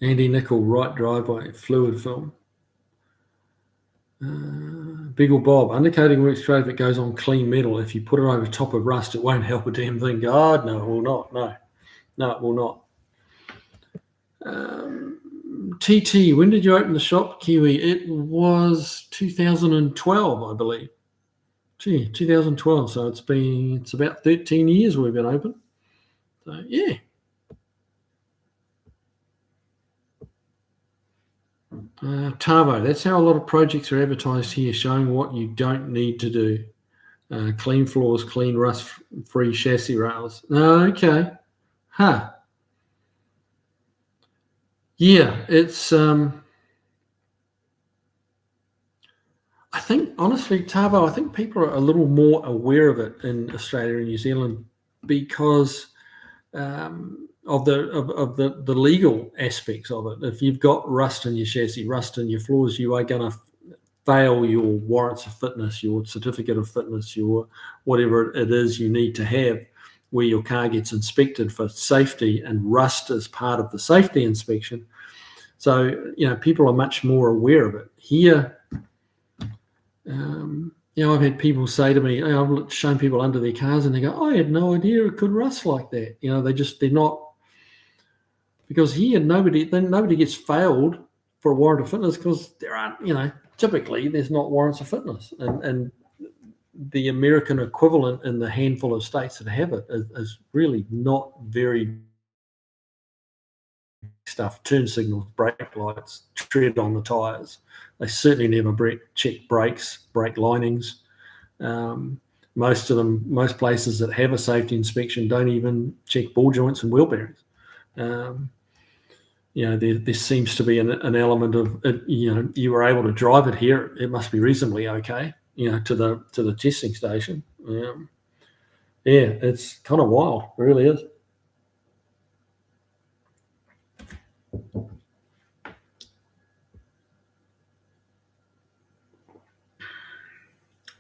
Andy Nickel, right driveway, fluid film. Biggle Bob, undercoating works great if it goes on clean metal. If you put it over top of rust, it won't help a damn thing. God, no, it will not. No, it will not. TT, when did you open the shop, Kiwi? It was 2012, I believe. 2012. So it's about 13 years we've been open. So yeah. Tavo, that's how a lot of projects are advertised here, showing what you don't need to do. Clean floors, clean rust-free chassis rails. Okay. Huh. Yeah, it's I think, honestly, Tavo, I think people are a little more aware of it in Australia and New Zealand because of the legal aspects of it. If you've got rust in your chassis, rust in your floors, you are going to fail your warrants of fitness, your certificate of fitness, your whatever it is you need to have, where your car gets inspected for safety, and rust is part of the safety inspection. So, people are much more aware of it. Here, I've had people say to me, I've shown people under their cars and they go, I had no idea it could rust like that. They're not, because here nobody gets failed for a warrant of fitness because there aren't, typically there's not warrants of fitness. And the American equivalent in the handful of states that have it is really not very stuff. Turn signals, brake lights, tread on the tires. They certainly never check brakes, brake linings. Most places that have a safety inspection don't even check ball joints and wheel bearings. There seems to be an element of it, you were able to drive it here, it must be reasonably okay, to the testing station. It's kind of wild, it really is.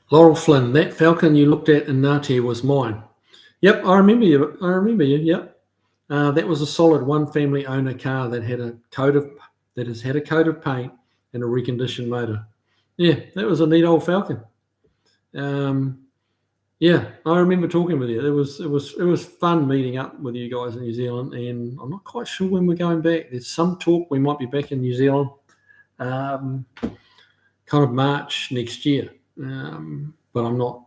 Laurel Flynn, that Falcon you looked at in Ngatea was mine. Yep, I remember you. Yep, that was a solid one family owner car that has had a coat of paint and a reconditioned motor. Yeah, that was a neat old Falcon. Yeah, I remember talking with you. It was fun meeting up with you guys in New Zealand, and I'm not quite sure when we're going back. There's some talk we might be back in New Zealand, kind of March next year. But I'm not.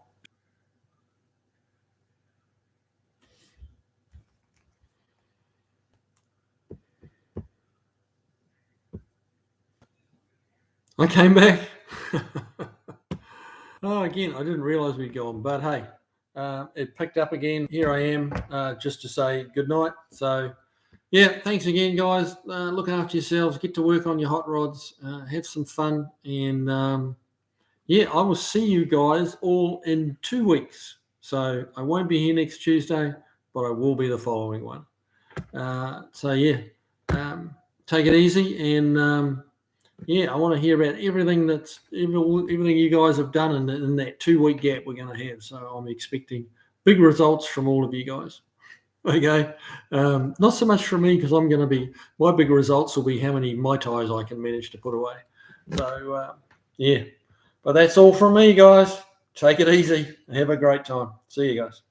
I came back. Again, I didn't realize we'd gone, but hey, it picked up again. Here I am, just to say good night. So, yeah, thanks again, guys. Look after yourselves. Get to work on your hot rods. Have some fun, and I will see you guys all in 2 weeks. So I won't be here next Tuesday, but I will be the following one. Take it easy, and I want to hear about everything you guys have done in that 2 week gap we're going to have. So I'm expecting big results from all of you guys. Okay, not so much from me because my big results will be how many Mai Tais I can manage to put away. So but that's all from me, guys. Take it easy. Have a great time. See you guys.